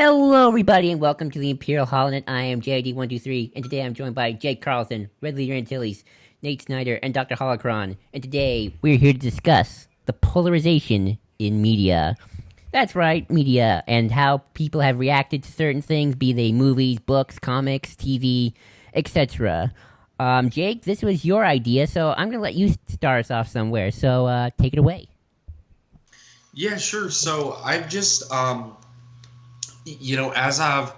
Hello, everybody, and welcome to the Imperial Holonet. I am JID123, and today I'm joined by Jake Carlson, Red Leader Antilles, Nate Snyder, and Dr. Holocron. And today we're here to discuss the polarization in media. That's right, media, and how people have reacted to certain things, be they movies, books, comics, TV, etc. Jake, this was your idea, so I'm going to let you start us off somewhere. So take it away. Yeah, sure. So I've just, as I've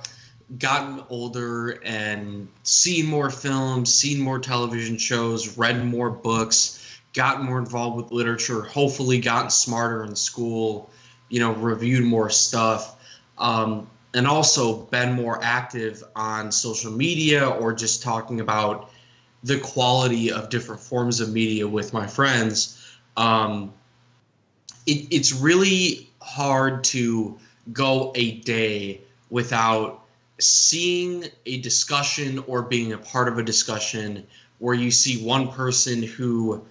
gotten older and seen more films, seen more television shows, read more books, gotten more involved with literature, hopefully gotten smarter in school, reviewed more stuff, and also been more active on social media or just talking about the quality of different forms of media with my friends. It's really hard to go a day without seeing a discussion or being a part of a discussion where you see one person who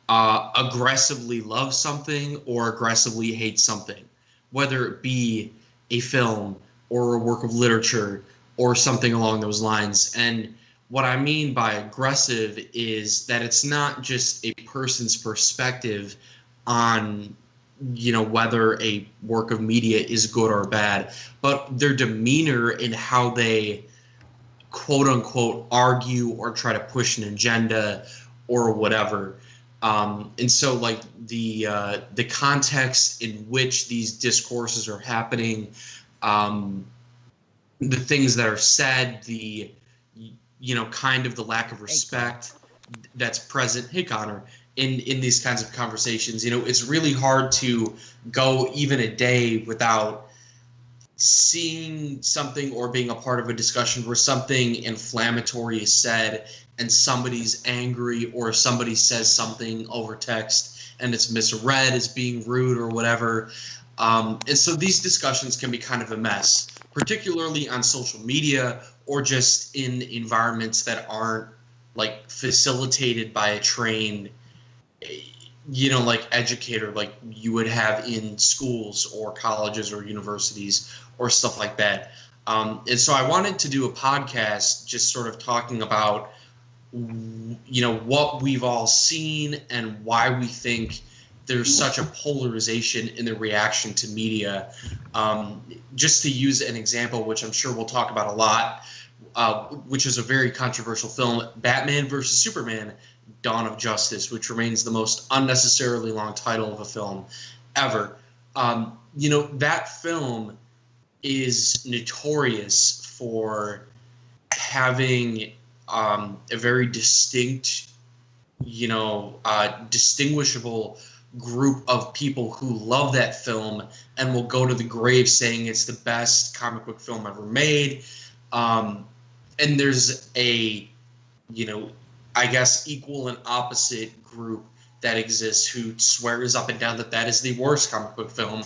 aggressively loves something or aggressively hates something, whether it be a film or a work of literature or something along those lines. And what I mean by aggressive is that it's not just a person's perspective on whether a work of media is good or bad, but their demeanor in how they quote unquote argue or try to push an agenda or whatever. And so like the context in which these discourses are happening, the things that are said, the kind of the lack of respect that's present. Hey, Connor. In these kinds of conversations, it's really hard to go even a day without seeing something or being a part of a discussion where something inflammatory is said and somebody's angry or somebody says something over text and it's misread as being rude or whatever. And so these discussions can be kind of a mess, particularly on social media or just in environments that aren't like facilitated by a trained like educator like you would have in schools or colleges or universities or stuff like that. And so I wanted to do a podcast just sort of talking about, what we've all seen and why we think there's such a polarization in the reaction to media. Just to use an example, which I'm sure we'll talk about a lot, which is a very controversial film, Batman versus Superman, Dawn of Justice, which remains the most unnecessarily long title of a film ever. That film is notorious for having a very distinct, distinguishable group of people who love that film and will go to the grave saying it's the best comic book film ever made. And there's a, I guess, equal and opposite group that exists who swears up and down that that is the worst comic book film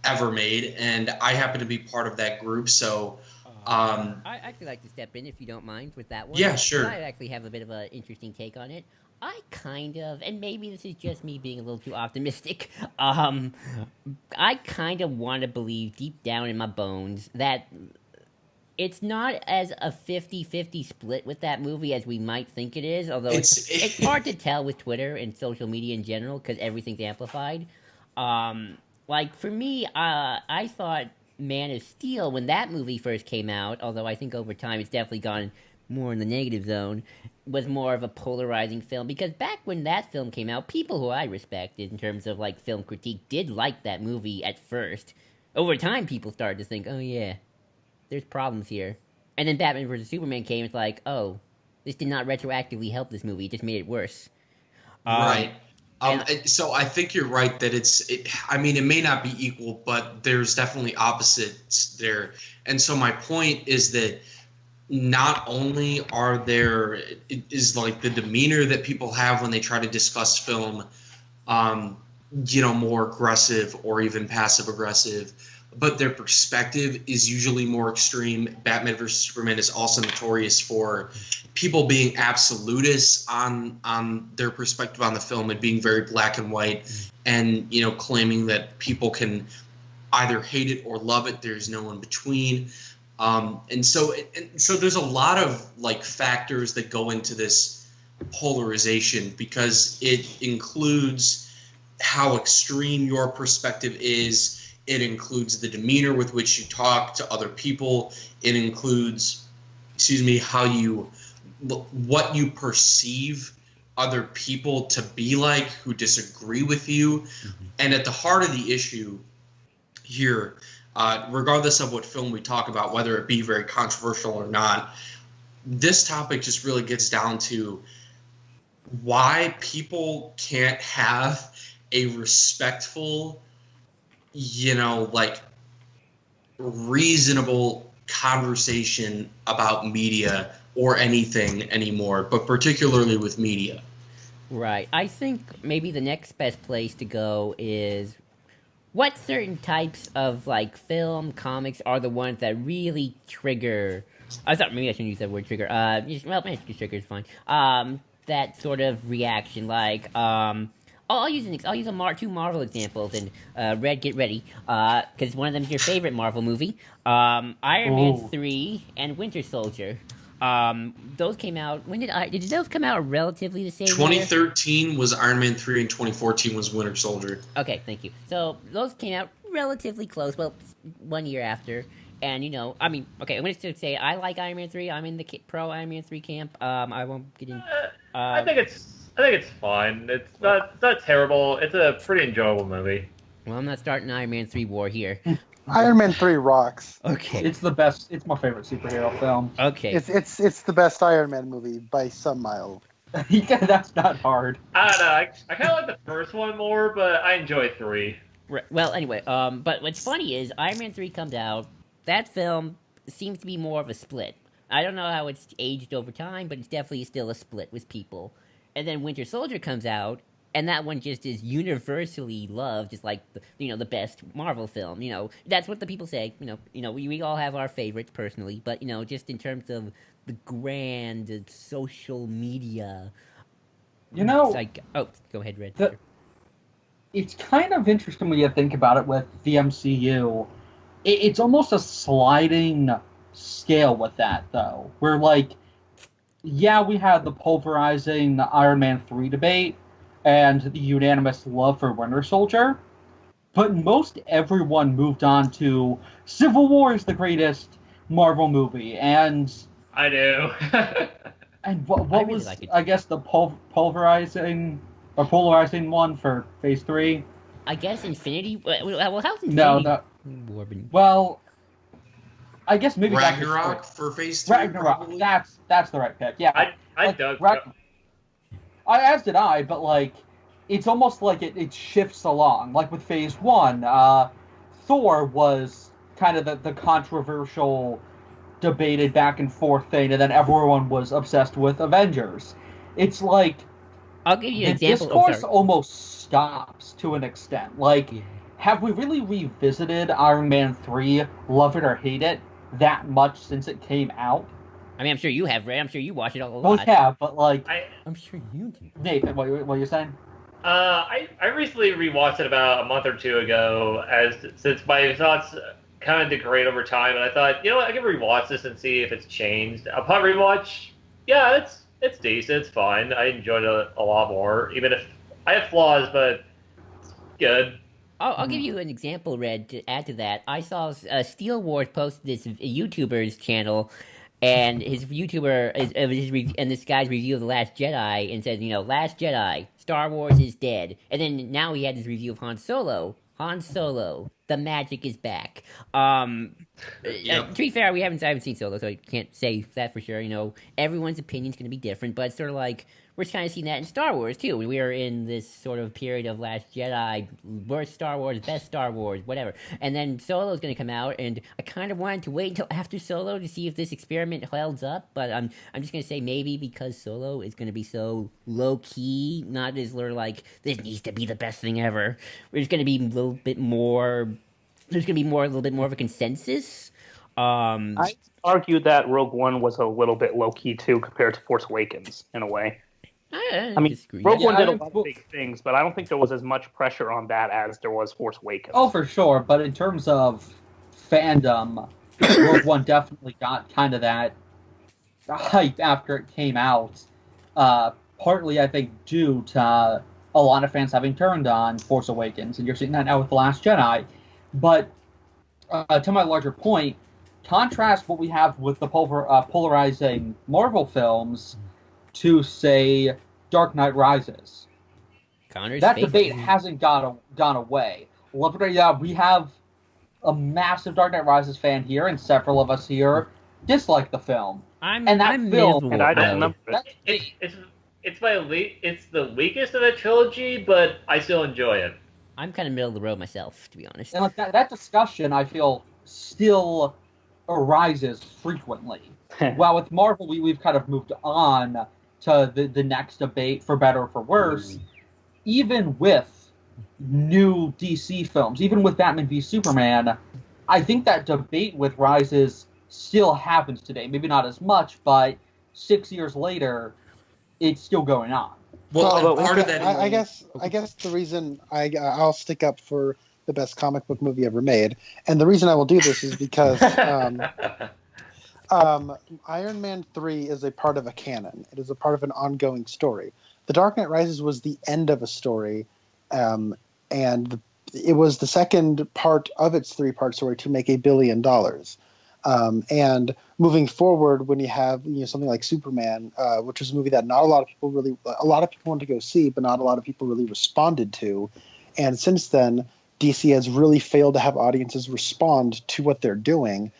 ever made. And I happen to be part of that group. So I actually like to step in if you don't mind with that one. Yeah, sure. I actually have a bit of an interesting take on it. I kind of, and maybe this is just me being a little too optimistic, I kind of want to believe deep down in my bones that it's not as a 50-50 split with that movie as we might think it is, although it's hard to tell with Twitter and social media in general because everything's amplified. Like, for me, I thought Man of Steel, when that movie first came out, although I think over time it's definitely gone more in the negative zone, was more of a polarizing film, because back when that film came out, people who I respected in terms of, like, film critique did like that movie at first. Over time, people started to think, oh yeah, there's problems here. And then Batman vs. Superman came, it's like, oh, this did not retroactively help this movie, it just made it worse. Right. So I think you're right that it may not be equal, but there's definitely opposites there. And so my point is that not only is like the demeanor that people have when they try to discuss film, more aggressive or even passive aggressive, but their perspective is usually more extreme. Batman vs. Superman is also notorious for people being absolutists on their perspective on the film and being very black and white, and claiming that people can either hate it or love it. There's no in between. And so there's a lot of like factors that go into this polarization, because it includes how extreme your perspective is. It includes the demeanor with which you talk to other people. It includes, what you perceive other people to be like who disagree with you. Mm-hmm. And at the heart of the issue here, regardless of what film we talk about, whether it be very controversial or not, this topic just really gets down to why people can't have a respectful, reasonable conversation about media or anything anymore, but particularly with media. Right. I think maybe the next best place to go is what certain types of like film, comics are the ones that really trigger. I thought maybe I shouldn't use that word trigger. Trigger is fine. That sort of reaction, like I'll use two Marvel examples, and Red, get ready, because one of them is your favorite Marvel movie, Iron Man 3 and Winter Soldier. Those came out. When did those come out relatively the same 2013 year? Was Iron Man 3 and 2014 was Winter Soldier. Okay, thank you. So those came out relatively close, well, 1 year after. And, I'm going to say I like Iron Man 3. I'm in the pro Iron Man 3 camp. I won't get in. I think it's fine. It's not terrible. It's a pretty enjoyable movie. Well, I'm not starting Iron Man 3 war here. Iron Man 3 rocks. Okay. It's the best. It's my favorite superhero film. Okay. It's the best Iron Man movie by some mile. Yeah, that's not hard. I don't know. I kind of like the first one more, but I enjoy 3. Right. Well, anyway, but what's funny is Iron Man 3 comes out. That film seems to be more of a split. I don't know how it's aged over time, but it's definitely still a split with people. And then Winter Soldier comes out, and that one just is universally loved, just like the best Marvel film. That's what the people say. We all have our favorites personally, but just in terms of the grand social media, it's like, oh, go ahead, Red. It's kind of interesting when you think about it with the MCU. It's almost a sliding scale with that, though. Where, we had the pulverizing Iron Man 3 debate and the unanimous love for Winter Soldier, but most everyone moved on to Civil War is the greatest Marvel movie, and... I do. And what really was, I guess, the polarizing one for Phase 3? I guess Infinity... Well, how's Infinity War been... Well, I guess maybe... Ragnarok for Phase 3, Ragnarok, probably? That's the right pick, yeah. I dug as did I, but, it's almost like it shifts along. Like with Phase 1, Thor was kind of the controversial, debated back and forth thing, and then everyone was obsessed with Avengers. It's like... I'll give you an example. The discourse almost stops to an extent. Have we really revisited Iron Man 3, love it or hate it, that much since it came out? I mean, I'm sure you have, Ray. I'm sure you watch it all a lot. Well, yeah, but I'm sure you do. Nathan, what are you saying? I recently rewatched it about a month or two ago, since my thoughts kind of degrade over time, and I thought, I can rewatch this and see if it's changed. Upon rewatch, yeah, it's decent, it's fine. I enjoyed it a lot more, even if I have flaws, but it's good. I'll give you an example, Red, to add to that. I saw Steel Wars post this YouTuber's channel, and his YouTuber and this guy's review of The Last Jedi, and says, Last Jedi, Star Wars is dead. And then now he had his review of Han Solo, the magic is back. To be fair, I haven't seen Solo, so I can't say that for sure. Everyone's opinion's going to be different, but it's sort of like we're kind of seeing that in Star Wars too. When we are in this sort of period of Last Jedi, worst Star Wars, best Star Wars, whatever, and then Solo's going to come out, and I kind of wanted to wait until after Solo to see if this experiment holds up. But I'm just going to say maybe because Solo is going to be so low key, not as like this needs to be the best thing ever. There's going to be a little bit more. There's going to be a little bit more of a consensus. I argue that Rogue One was a little bit low key too, compared to Force Awakens in a way. I mean, disagree. Rogue Yeah, One did I a mean, lot of big things, but I don't think there was as much pressure on that as there was Force Awakens. Oh, for sure. But in terms of fandom, Rogue One definitely got kind of that hype after it came out. Partly, I think, due to a lot of fans having turned on Force Awakens, and you're seeing that now with The Last Jedi. But to my larger point, contrast what we have with the polarizing Marvel films to, say, Dark Knight Rises. Connor's That favorite. debate hasn't gone away. Yeah, we have a massive Dark Knight Rises fan here, and several of us here dislike the film. I'm and that I'm film- miserable, And I don't though. remember it. That's It's the weakest of the trilogy, but I still enjoy it. I'm kind of middle of the road myself, to be honest. and like that discussion, I feel, still arises frequently. While with Marvel, we've kind of moved on to the next debate, for better or for worse. Even with new DC films, even with Batman v Superman, I think that debate with Rises still happens today. Maybe not as much, but 6 years later, it's still going on. Well, and I, part of that. I guess the reason I'll stick up for the best comic book movie ever made, and the reason I will do this is because Iron Man 3 is a part of a canon. It is a part of an ongoing story. The Dark Knight Rises was the end of a story, and it was the second part of its three-part story to make $1 billion. And moving forward, when you have something like Superman, which was a movie that not a lot of people wanted to go see, but not a lot of people really responded to, and since then, DC has really failed to have audiences respond to what they're doing.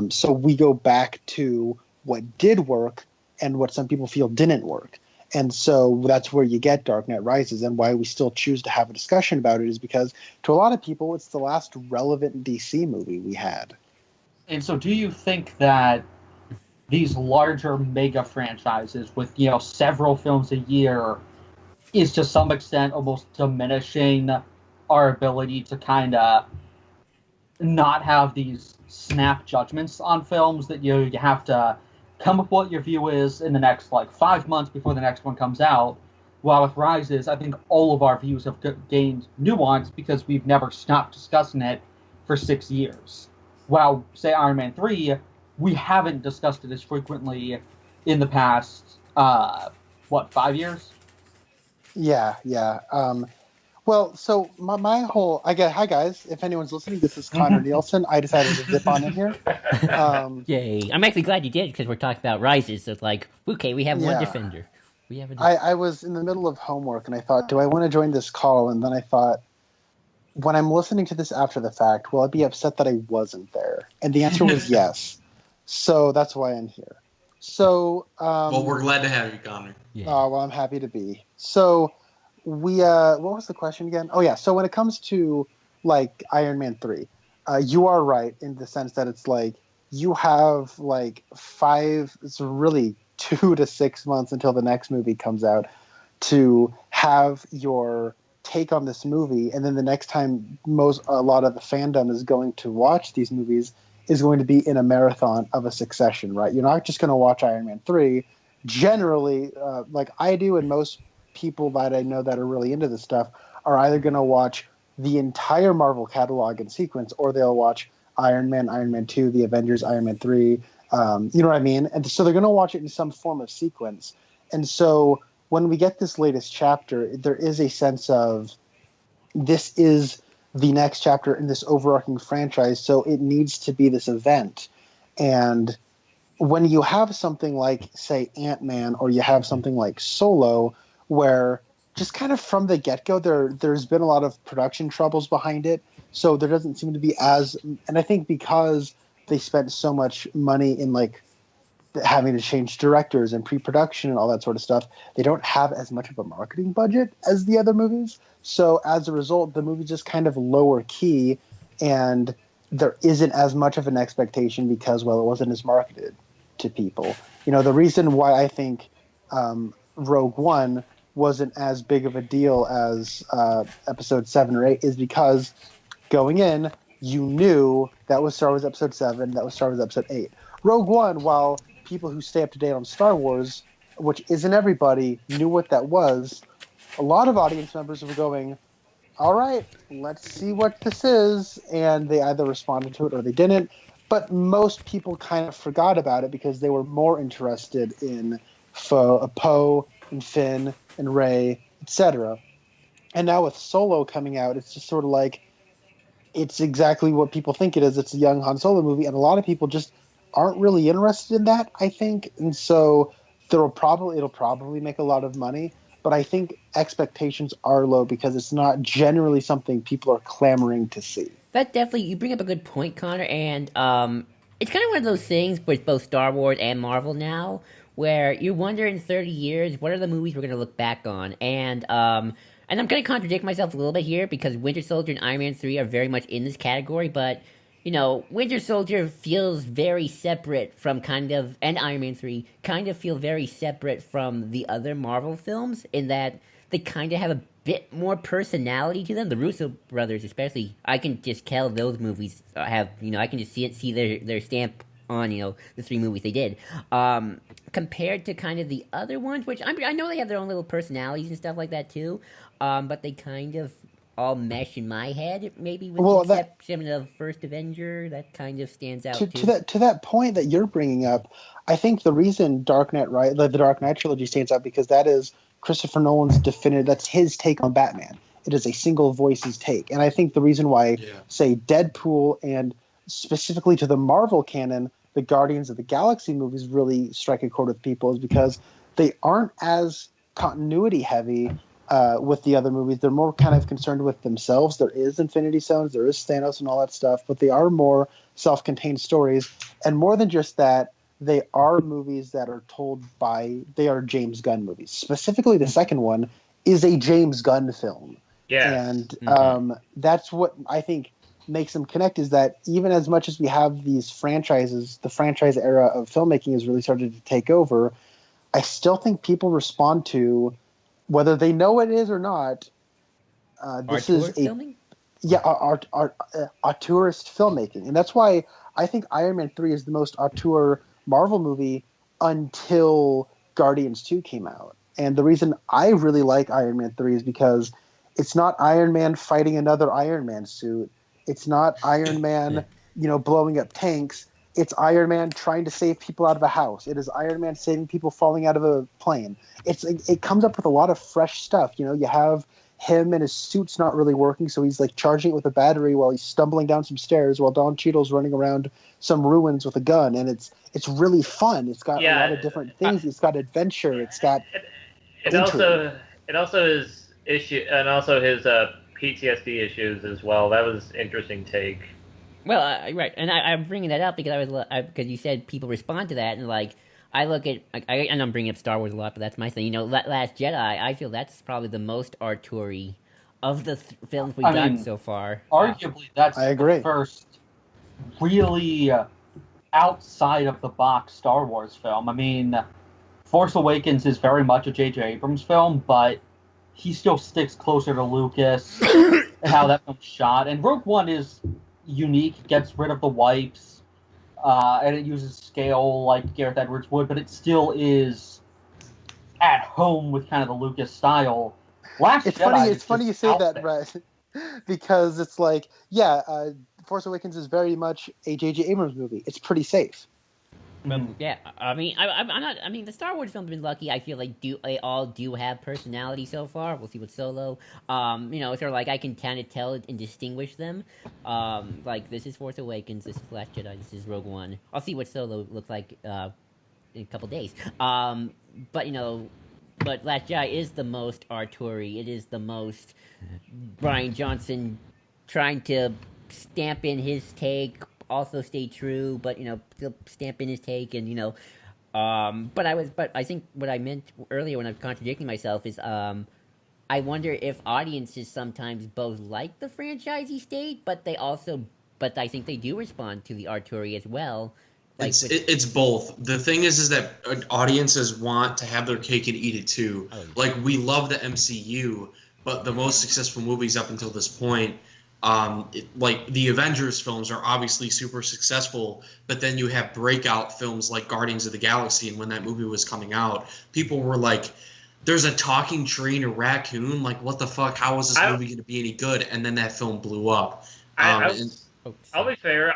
So we go back to what did work and what some people feel didn't work. And so that's where you get Dark Knight Rises, and why we still choose to have a discussion about it is because to a lot of people, it's the last relevant DC movie we had. And so, do you think that these larger mega franchises with several films a year is to some extent almost diminishing our ability to kind of not have these snap judgments on films that you have to come up with what your view is in the next 5 months before the next one comes out? While with Rises, I think all of our views have gained nuance because we've never stopped discussing it for 6 years. While, say, Iron Man 3, we haven't discussed it as frequently in the past, 5 years? Yeah. Well, so my whole hi guys, if anyone's listening, this is Connor Nielsen. I decided to dip on in here. Yay! I'm actually glad you did because we're talking about Rises. So it's like, okay, we have one Yeah. defender. We have a I was in the middle of homework and I thought, do I want to join this call? And then I thought, when I'm listening to this after the fact, will I be upset that I wasn't there? And the answer was yes. So that's why I'm here. So Well, we're glad to have you, Connor. Yeah. Oh, well, I'm happy to be. So we what was the question again? Oh yeah, so when it comes to Iron Man 3, you are right in the sense that it's you have 5, it's really 2 to 6 months until the next movie comes out to have your take on this movie, and then the next time a lot of the fandom is going to watch these movies is going to be in a marathon of a succession, right? You're not just going to watch Iron Man 3. Generally, like I do, and most people that I know that are really into this stuff are either going to watch the entire Marvel catalog in sequence, or they'll watch Iron Man, Iron Man 2, The Avengers, Iron Man 3. You know what I mean? And so they're going to watch it in some form of sequence. And so when we get this latest chapter, there is a sense of this is the next chapter in this overarching franchise, so it needs to be this event. And when you have something like, say, Ant-Man, or you have something like Solo, where just kind of from the get-go, there's been a lot of production troubles behind it, so there doesn't seem to be as... And I think because they spent so much money in, having to change directors and pre-production and all that sort of stuff, they don't have as much of a marketing budget as the other movies. So as a result, the movie's just kind of lower key, and there isn't as much of an expectation because, it wasn't as marketed to people. The reason why I think Rogue One wasn't as big of a deal as Episode 7 or 8 is because going in, you knew that was Star Wars Episode 7, that was Star Wars Episode 8. Rogue One, while people who stay up to date on Star Wars which isn't everybody, knew what that was, a lot of audience members were going, all right, let's see what this is. And they either responded to it or they didn't. But most people kind of forgot about it because they were more interested in Poe and Finn and Rey, etc. And now with Solo coming out, it's just sort of like, it's exactly what people think it is. It's a young Han Solo movie, and a lot of people just aren't really interested in that, I think. And so it'll probably make a lot of money, but I think expectations are low because it's not generally something people are clamoring to see. That definitely, you bring up a good point, Connor, and it's kind of one of those things with both Star Wars and Marvel now, where you wonder in 30 years, what are the movies we're going to look back on? And I'm going to contradict myself a little bit here, because Winter Soldier and Iron Man 3 are very much in this category, but, you know, Winter Soldier feels very separate from and Iron Man 3 kind of feel very separate from the other Marvel films, in that they kind of have a bit more personality to them. The Russo brothers, especially, I can just tell those movies have, I can just see their stamp on, the 3 movies they did. Compared to kind of the other ones, which I know they have their own little personalities and stuff like that too, but they kind of all mesh in my head, maybe with the exception of First Avenger. That kind of stands out too. To that point that you're bringing up, I think the reason the Dark Knight trilogy stands out, because that is Christopher Nolan's that's his take on Batman. It is a single voice's take. And I think the reason why, say, Deadpool and specifically to the Marvel canon, the Guardians of the Galaxy movies really strike a chord with people is because they aren't as continuity heavy with the other movies. They're more kind of concerned with themselves. There is Infinity Stones, there is Thanos and all that stuff, but they are more self-contained stories. And more than just that, they are movies that are they are James Gunn movies. Specifically, the second one is a James Gunn film. Yeah. And that's what I think makes them connect, is that even as much as we have these franchises, the franchise era of filmmaking has really started to take over, I still think people respond to, whether they know it is or not, this is filming? Auteurist filmmaking. And that's why I think Iron Man 3 is the most auteur Marvel movie until Guardians 2 came out. And the reason I really like Iron Man 3 is because it's not Iron Man fighting another Iron Man suit. It's not Iron Man, blowing up tanks. It's Iron Man trying to save people out of a house. It is Iron Man saving people falling out of a plane. It comes up with a lot of fresh stuff. You have him and his suit's not really working, so he's like charging it with a battery while he's stumbling down some stairs while Don Cheadle's running around some ruins with a gun, and it's really fun. It's got a lot of different things. It's got adventure. It's got it also is issue, and also his PTSD issues as well. That was an interesting take. Well, right, and I'm bringing that up because because you said people respond to that, and I look at, and I'm bringing up Star Wars a lot, but that's my thing. Last Jedi, I feel that's probably the most auteur of the films we've done so far. Arguably, that's the first really outside of the box Star Wars film. I mean, Force Awakens is very much a J.J. Abrams film, but he still sticks closer to Lucas and how that film's shot. And Rogue One is unique, gets rid of the wipes, and it uses scale like Gareth Edwards would, but it still is at home with kind of the Lucas style. It's funny you say that, Brett, because it's like, Force Awakens is very much a J.J. Abrams movie. It's pretty safe. Yeah, I mean, I'm not. I mean, the Star Wars films have been lucky. I feel like they all do have personality so far. We'll see with Solo. Sort of I can kind of tell and distinguish them. This is Force Awakens. This is Last Jedi. This is Rogue One. I'll see what Solo looks like in a couple days. But Last Jedi is the most auteur. It is the most Bryan Johnson trying to stamp in his take. Also stay true, but still stamp in his take, and but I think what I meant earlier when I was contradicting myself is I wonder if audiences sometimes both like the franchisee state, but I think they do respond to the auteur as well. It's both. The thing is that audiences want to have their cake and eat it too. We love the MCU, but the most successful movies up until this point Like the Avengers films are obviously super successful, but then you have breakout films like Guardians of the Galaxy, and when that movie was coming out, people were like, there's a talking tree and a raccoon, like what the fuck, how is this movie going to be any good? And then that film blew up. I'll be fair.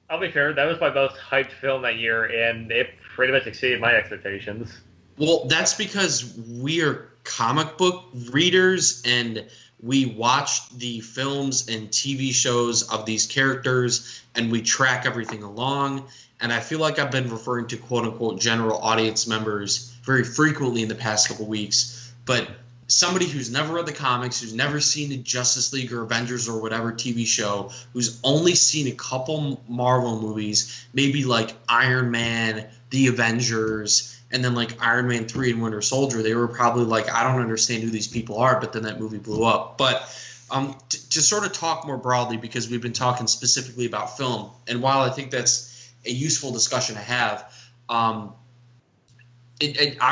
I'll be fair. That was my most hyped film that year, and it pretty much exceeded my expectations. Well, that's because we are comic book readers, and we watch the films and TV shows of these characters, and we track everything along. And I feel like I've been referring to quote-unquote general audience members very frequently in the past couple weeks. But somebody who's never read the comics, who's never seen the Justice League or Avengers or whatever TV show, who's only seen a couple Marvel movies, maybe like Iron Man, The Avengers, and then like Iron Man 3 and Winter Soldier, they were probably like, I don't understand who these people are, but then that movie blew up. But to sort of talk more broadly, because we've been talking specifically about film, and while I think that's a useful discussion to have, I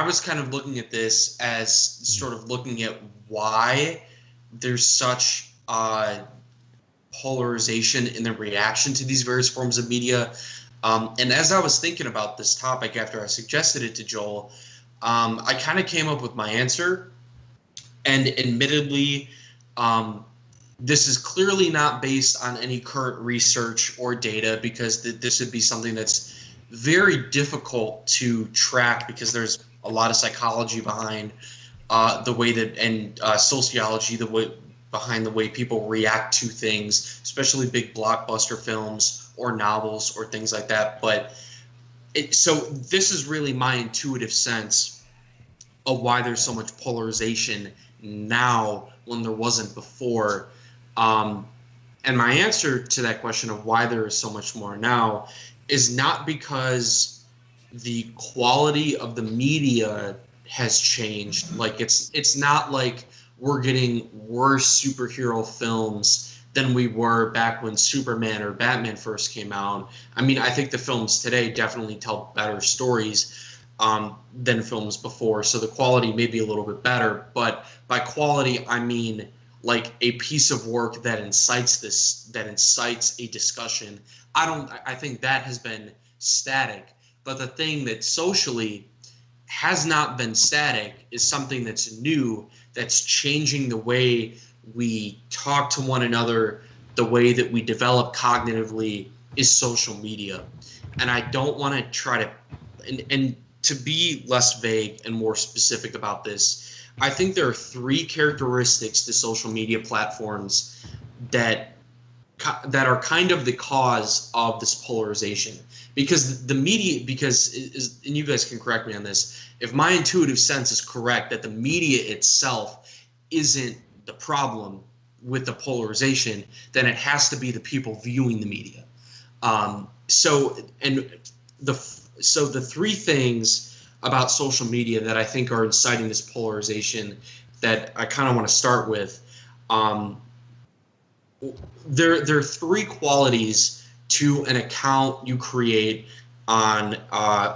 was kind of looking at this as sort of looking at why there's such polarization in the reaction to these various forms of media. And as I was thinking about this topic after I suggested it to Joel, I kind of came up with my answer. And admittedly, this is clearly not based on any current research or data, because this would be something that's very difficult to track, because there's a lot of psychology behind the way that, and sociology, behind the way people react to things, especially big blockbuster films or novels or things like that. But so this is really my intuitive sense of why there's so much polarization now when there wasn't before. And my answer to that question of why there is so much more now is not because the quality of the media has changed. Like it's not like we're getting worse superhero films than we were back when Superman or Batman first came out. I mean, I think the films today definitely tell better stories than films before, so the quality may be a little bit better. But by quality, I mean like a piece of work that incites a discussion. I think that has been static. But the thing that socially has not been static is something that's new, that's changing the way we talk to one another, the way that we develop cognitively, is social media. And I don't want to try to, and to be less vague and more specific about this, I think there are three characteristics to social media platforms that are kind of the cause of this polarization. Because the media, and you guys can correct me on this, if my intuitive sense is correct, that the media itself isn't the problem with the polarization, then it has to be the people viewing the media. So the three things about social media that I think are inciting this polarization that I kind of want to start with, there are three qualities to an account you create on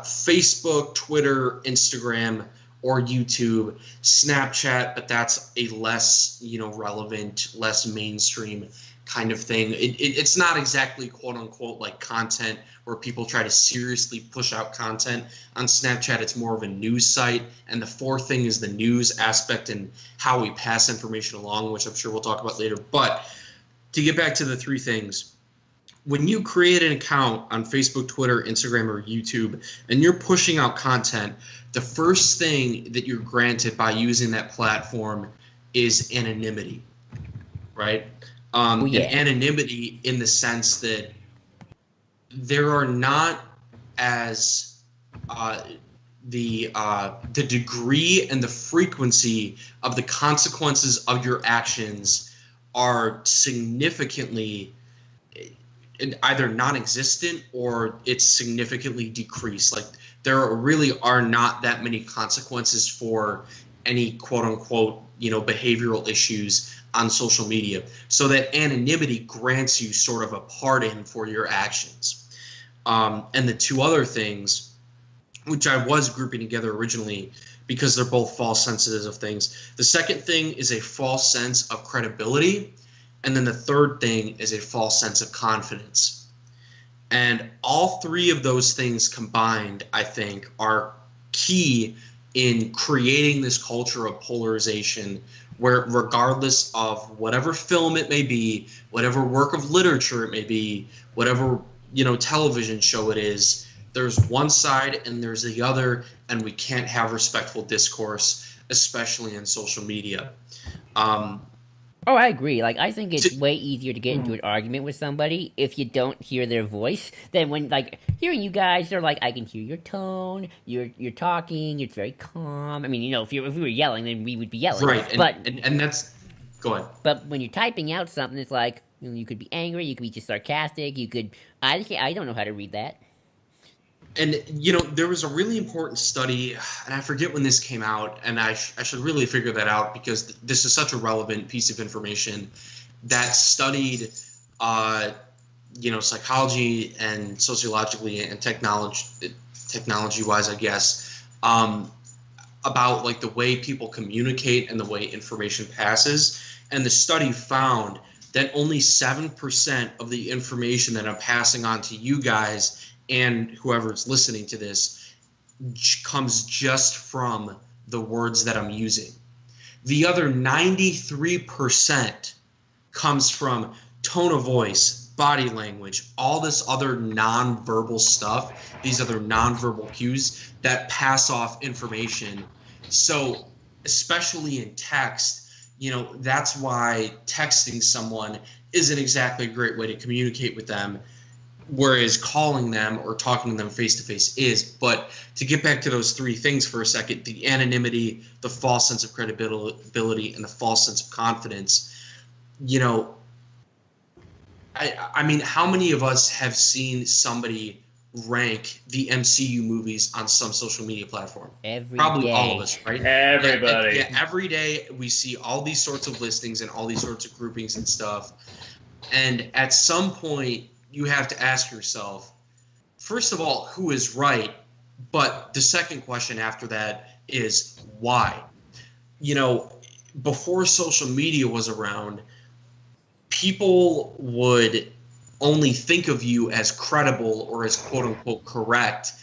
Facebook, Twitter, Instagram, or YouTube, Snapchat, but that's a less relevant, less mainstream kind of thing. It's not exactly quote unquote like content where people try to seriously push out content. On Snapchat, it's more of a news site. And the fourth thing is the news aspect and how we pass information along, which I'm sure we'll talk about later. But to get back to the three things, when you create an account on Facebook, Twitter, Instagram, or YouTube, and you're pushing out content, the first thing that you're granted by using that platform is anonymity, right? And anonymity in the sense that there are not as the degree and the frequency of the consequences of your actions are significantly either non-existent or it's significantly decreased. Like there really are not that many consequences for any quote-unquote behavioral issues on social media. So that anonymity grants you sort of a pardon for your actions. And the two other things, which I was grouping together originally because they're both false senses of things. The second thing is a false sense of credibility, And then the third thing is a false sense of confidence. And all three of those things combined, I think, are key in creating this culture of polarization where regardless of whatever film it may be, whatever work of literature it may be, whatever, television show it is, there's one side and there's the other, and we can't have respectful discourse, especially in social media. Oh, I agree. Like, I think it's way easier to get into an argument with somebody if you don't hear their voice than when, like, hearing you guys, they're like, I can hear your tone, you're talking, it's very calm. I mean, if we were yelling, then we would be yelling. Right, and that's... Go ahead. But when you're typing out something, it's like, you could be angry, you could be just sarcastic, you could... I don't know how to read that. And, there was a really important study, and I forget when this came out, and I should really figure that out because this is such a relevant piece of information that studied, psychology and sociologically and technology-wise, I guess, about, like, the way people communicate and the way information passes. And the study found that only 7% of the information that I'm passing on to you guys and whoever's listening to this comes just from the words that I'm using. The other 93% comes from tone of voice, body language, all this other nonverbal stuff, these other nonverbal cues that pass off information. So especially in text, that's why texting someone isn't exactly a great way to communicate with them, whereas calling them or talking to them face-to-face is. But to get back to those three things for a second, the anonymity, the false sense of credibility, and the false sense of confidence, I mean, how many of us have seen somebody rank the MCU movies on some social media platform? Probably day. All of us, right? Everybody. Yeah, every day we see all these sorts of listings and all these sorts of groupings and stuff. And at some point, you have to ask yourself, first of all, who is right? But the second question after that is why? Before social media was around, people would only think of you as credible or as quote-unquote correct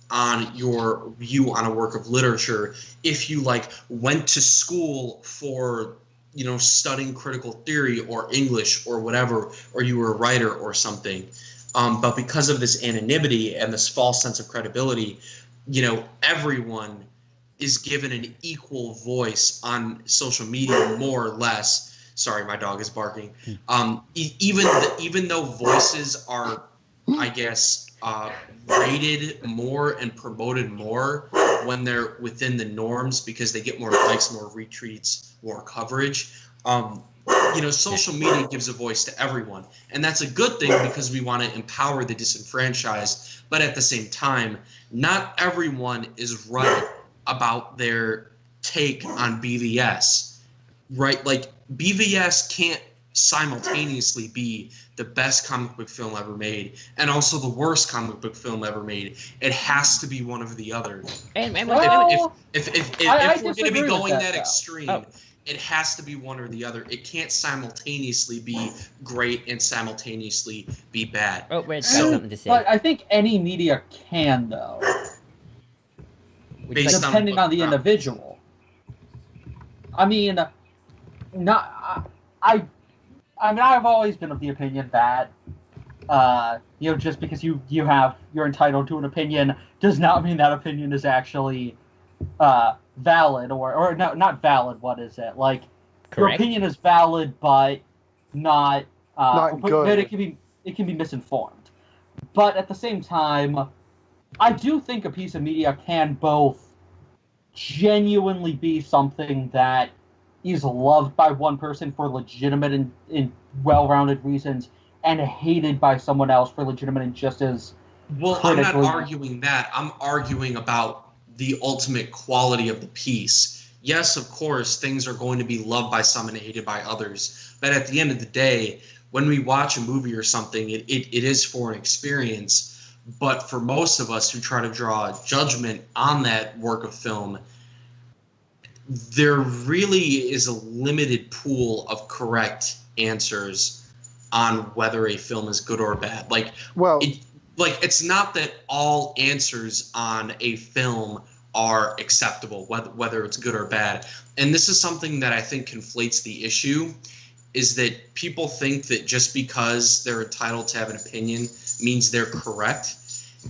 on your view on a work of literature if you, like, went to school for studying critical theory or English or whatever, or you were a writer or something. But because of this anonymity and this false sense of credibility, everyone is given an equal voice on social media, more or less. Sorry, my dog is barking. Even though voices are, I guess, rated more and promoted more when they're within the norms because they get more likes, more retweets, more coverage. Social media gives a voice to everyone, and that's a good thing because we want to empower the disenfranchised. But at the same time, not everyone is right about their take on BVS, right? Like, BVS can't simultaneously be the best comic book film ever made and also the worst comic book film ever made. It has to be one of the other. And if we're going to be going that though. extreme, it has to be one or the other. It can't simultaneously be great and simultaneously be bad. Oh, Red has something to say. But I think any media can, though, depending on the individual. I mean, I've always been of the opinion that, just because you're entitled to an opinion does not mean that opinion is actually valid or no, not valid. What is it? Like, Correct. Your opinion is valid, but not good. But it can be misinformed. But at the same time, I do think a piece of media can both genuinely be something that is loved by one person for legitimate and well-rounded reasons, and hated by someone else for legitimate and just as I'm not arguing that. I'm arguing about the ultimate quality of the piece. Yes, of course, things are going to be loved by some and hated by others. But at the end of the day, when we watch a movie or something, it is for an experience. But for most of us who try to draw a judgment on that work of film, there really is a limited pool of correct answers on whether a film is good or bad. Like, Well, it's not that all answers on a film are acceptable, whether it's good or bad. And this is something that I think conflates the issue, is that people think that just because they're entitled to have an opinion means they're correct.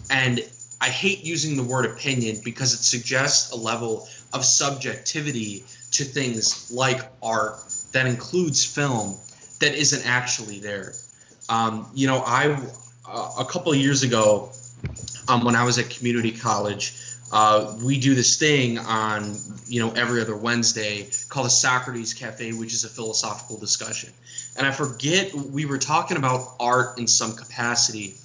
And I hate using the word opinion because it suggests a level of subjectivity to things like art that includes film that isn't actually there. A couple of years ago, when I was at community college, we do this thing on, every other Wednesday called the Socrates Cafe, which is a philosophical discussion. And I forget, we were talking about art in some capacity,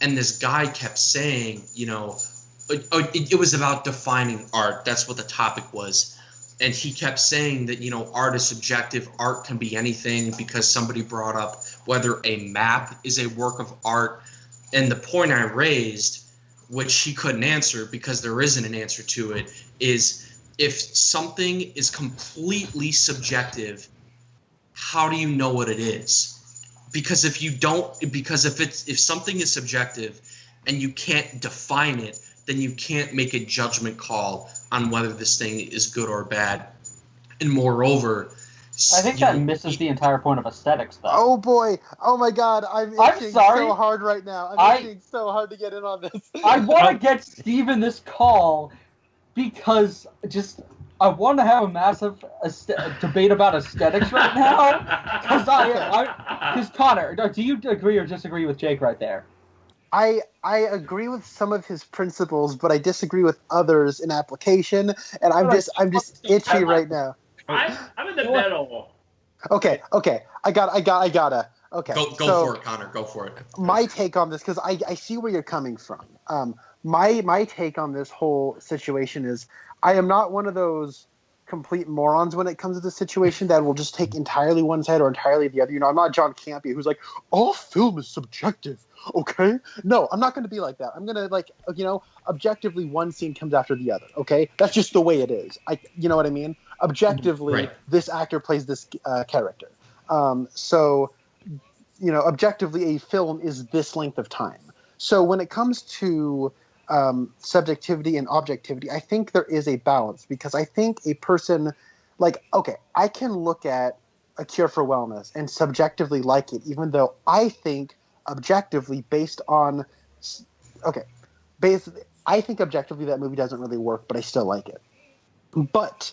and this guy kept saying, it was about defining art. That's what the topic was. And he kept saying that, art is subjective. Art can be anything, because somebody brought up whether a map is a work of art. And the point I raised, which he couldn't answer because there isn't an answer to it, is if something is completely subjective, how do you know what it is? Because if something is subjective and you can't define it, then you can't make a judgment call on whether this thing is good or bad. And moreover, I think that misses the entire point of aesthetics, though. oh boy, oh my God, I'm itching sorry. so hard right now. I'm itching so hard to get in on this. I want to get Steve in this call because I want to have a massive debate about aesthetics right now. Because Connor, do you agree or disagree with Jake right there? I agree with some of his principles, but I disagree with others in application, and I'm just itchy right now. I'm in the middle. Okay, I gotta. Okay, go for it, Connor. Go for it. My take on this, because I see where you're coming from. My take on this whole situation is, I am not one of those complete morons when it comes to the situation that will just take entirely one side or entirely the other. I'm not John Campea, who's like, all film is subjective. Okay? No, I'm not going to be like that. I'm going to, objectively one scene comes after the other. Okay? That's just the way it is. You know what I mean? Objectively, right. This actor plays this character. So, objectively, a film is this length of time. So when it comes to subjectivity and objectivity, I think there is a balance, because I think a person, I can look at A Cure for Wellness and subjectively like it, even though I think objectively I think objectively that movie doesn't really work, but I still like it. But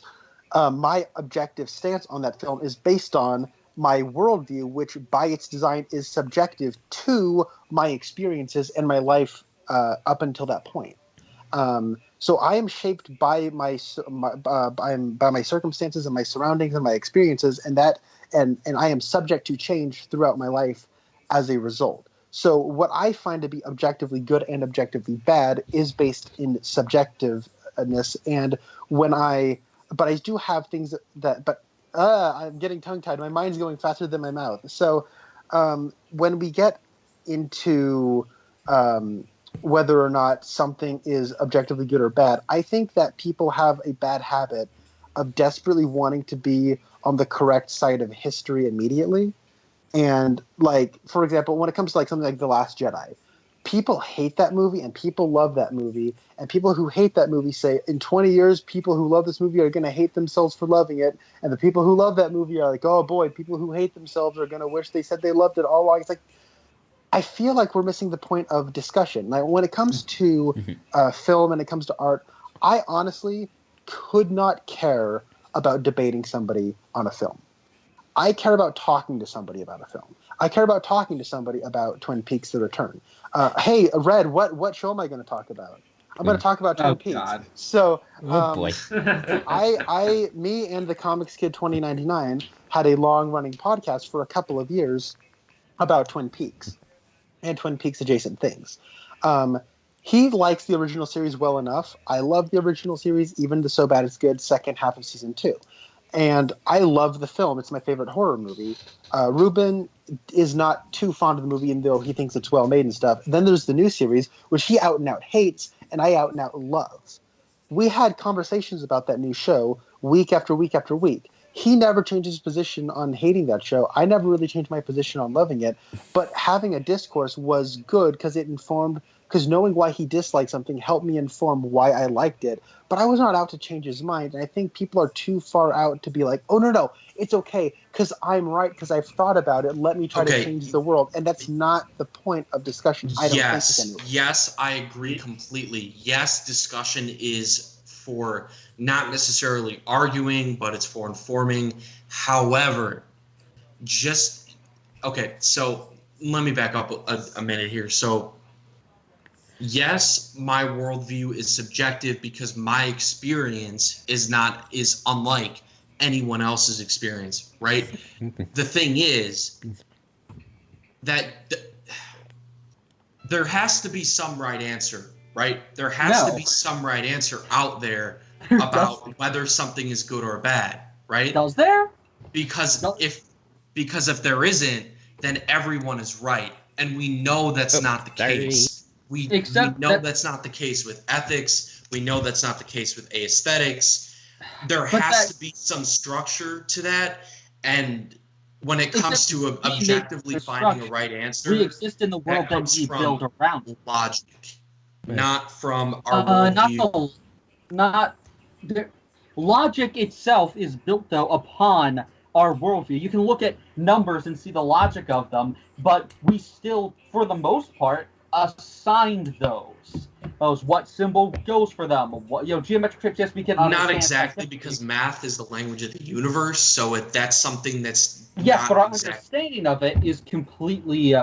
my objective stance on that film is based on my worldview, which by its design is subjective to my experiences and my life up until that point. So I am shaped by my circumstances and my surroundings and my experiences, and I am subject to change throughout my life as a result. So what I find to be objectively good and objectively bad is based in subjectiveness. And but I do have things I'm getting tongue-tied. My mind's going faster than my mouth. So when we get into whether or not something is objectively good or bad, I think that people have a bad habit of desperately wanting to be on the correct side of history immediately. And, for example, when it comes to, something like The Last Jedi, people hate that movie and people love that movie. And people who hate that movie say, in 20 years, people who love this movie are going to hate themselves for loving it. And the people who love that movie are like, oh, boy, people who hate themselves are going to wish they said they loved it all along. It's I feel like we're missing the point of discussion. When it comes to film and it comes to art, I honestly could not care about debating somebody on a film. I care about talking to somebody about a film. I care about talking to somebody about Twin Peaks: The Return. Hey, Red, what show am I going to talk about? I'm going to talk about Twin Peaks. God. So, boy. Me and the Comics Kid 2099 had a long-running podcast for a couple of years about Twin Peaks and Twin Peaks adjacent things. He likes the original series well enough. I love the original series, even the So Bad It's Good second half of season 2. And I love the film. It's my favorite horror movie. Ruben is not too fond of the movie, even though he thinks it's well made and stuff. Then there's the new series, which he out and out hates, and I out and out love. We had conversations about that new show week after week after week. he never changed his position on hating that show. I never really changed my position on loving it. But having a discourse was good because it informed. Because knowing why he disliked something helped me inform why I liked it. But I was not out to change his mind. And I think people are too far out to be like, oh, no, it's okay because I'm right because I've thought about it. Let me try to change the world. And that's not the point of discussion. I don't think it's anyway. Yes, I agree completely. Yes, discussion is for not necessarily arguing, but it's for informing. However, so let me back up a minute here. So, yes, my worldview is subjective because my experience is unlike anyone else's experience, right? The thing is that there has to be some right answer, right? There has to be some right answer out there about whether something is good or bad, right? Does there? Because if there isn't, then everyone is right, and we know that's not the case. We know that's not the case with ethics. We know that's not the case with aesthetics. There has to be some structure to that. And when it comes to objectively finding a right answer, we exist in the world that we build around logic, not from our worldview. Logic itself is built, though, upon our worldview. You can look at numbers and see the logic of them, but we still, for the most part, assigned those what symbol goes for them, what geometric shapes. Yes, we can understand. Not exactly, because math is the language of the universe, so that's something that's but our understanding of it is completely,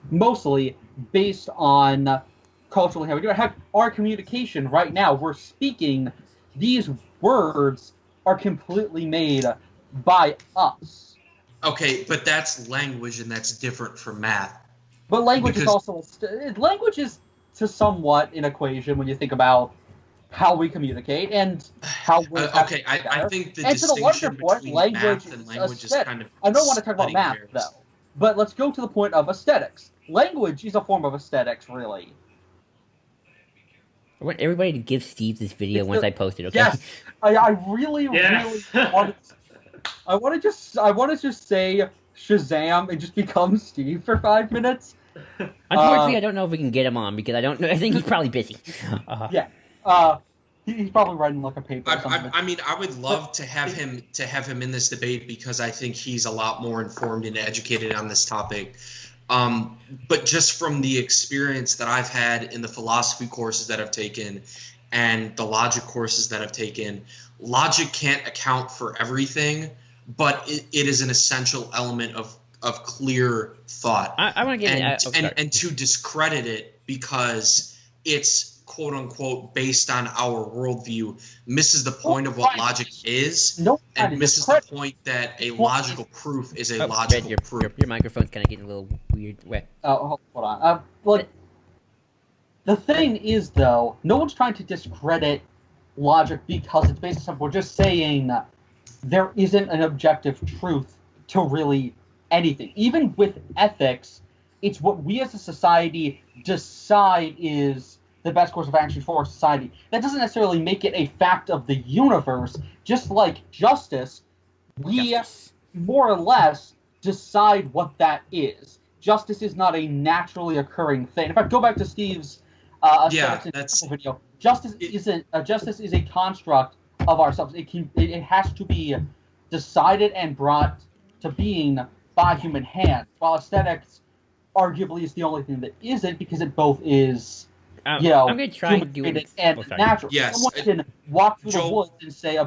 mostly based on culturally how we do it. Heck, our communication right now, we're speaking. These words are completely made by us. Okay, but that's language, and that's different from math. But language is also language is to somewhat an equation when you think about how we communicate and how we. I think the distinction between math and language is kind of. I don't want to talk about math though, but let's go to the point of aesthetics. Language is a form of aesthetics, really. I want everybody to give Steve this video once I post it. Okay. Yes, I really want. I want to just say Shazam and just become Steve for 5 minutes. Unfortunately, I don't know if we can get him on because I don't know. I think he's probably busy. He's probably writing like a paper. I mean, I would love to have him in this debate because I think he's a lot more informed and educated on this topic. But just from the experience that I've had in the philosophy courses that I've taken and the logic courses that I've taken, logic can't account for everything, but it is an essential element of clear thought. I want to get and to discredit it because it's quote unquote based on our worldview misses the point of what logic is, and misses the point that a logical proof is a logical proof. Your microphone's kind of getting a little weird. Wet. Oh, hold on. The thing is, though, no one's trying to discredit logic because it's based on something. We're just saying there isn't an objective truth to really anything. Even with ethics, it's what we as a society decide is the best course of action for society. That doesn't necessarily make it a fact of the universe. Just like justice, we more or less decide what that is. Justice is not a naturally occurring thing. In fact, go back to Steve's video. Justice is a construct of ourselves. It has to be decided and brought to being by human hand, while aesthetics arguably is the only thing that isn't, because it both is, I'm going to try and do it and natural. Yes, someone can walk through the woods and say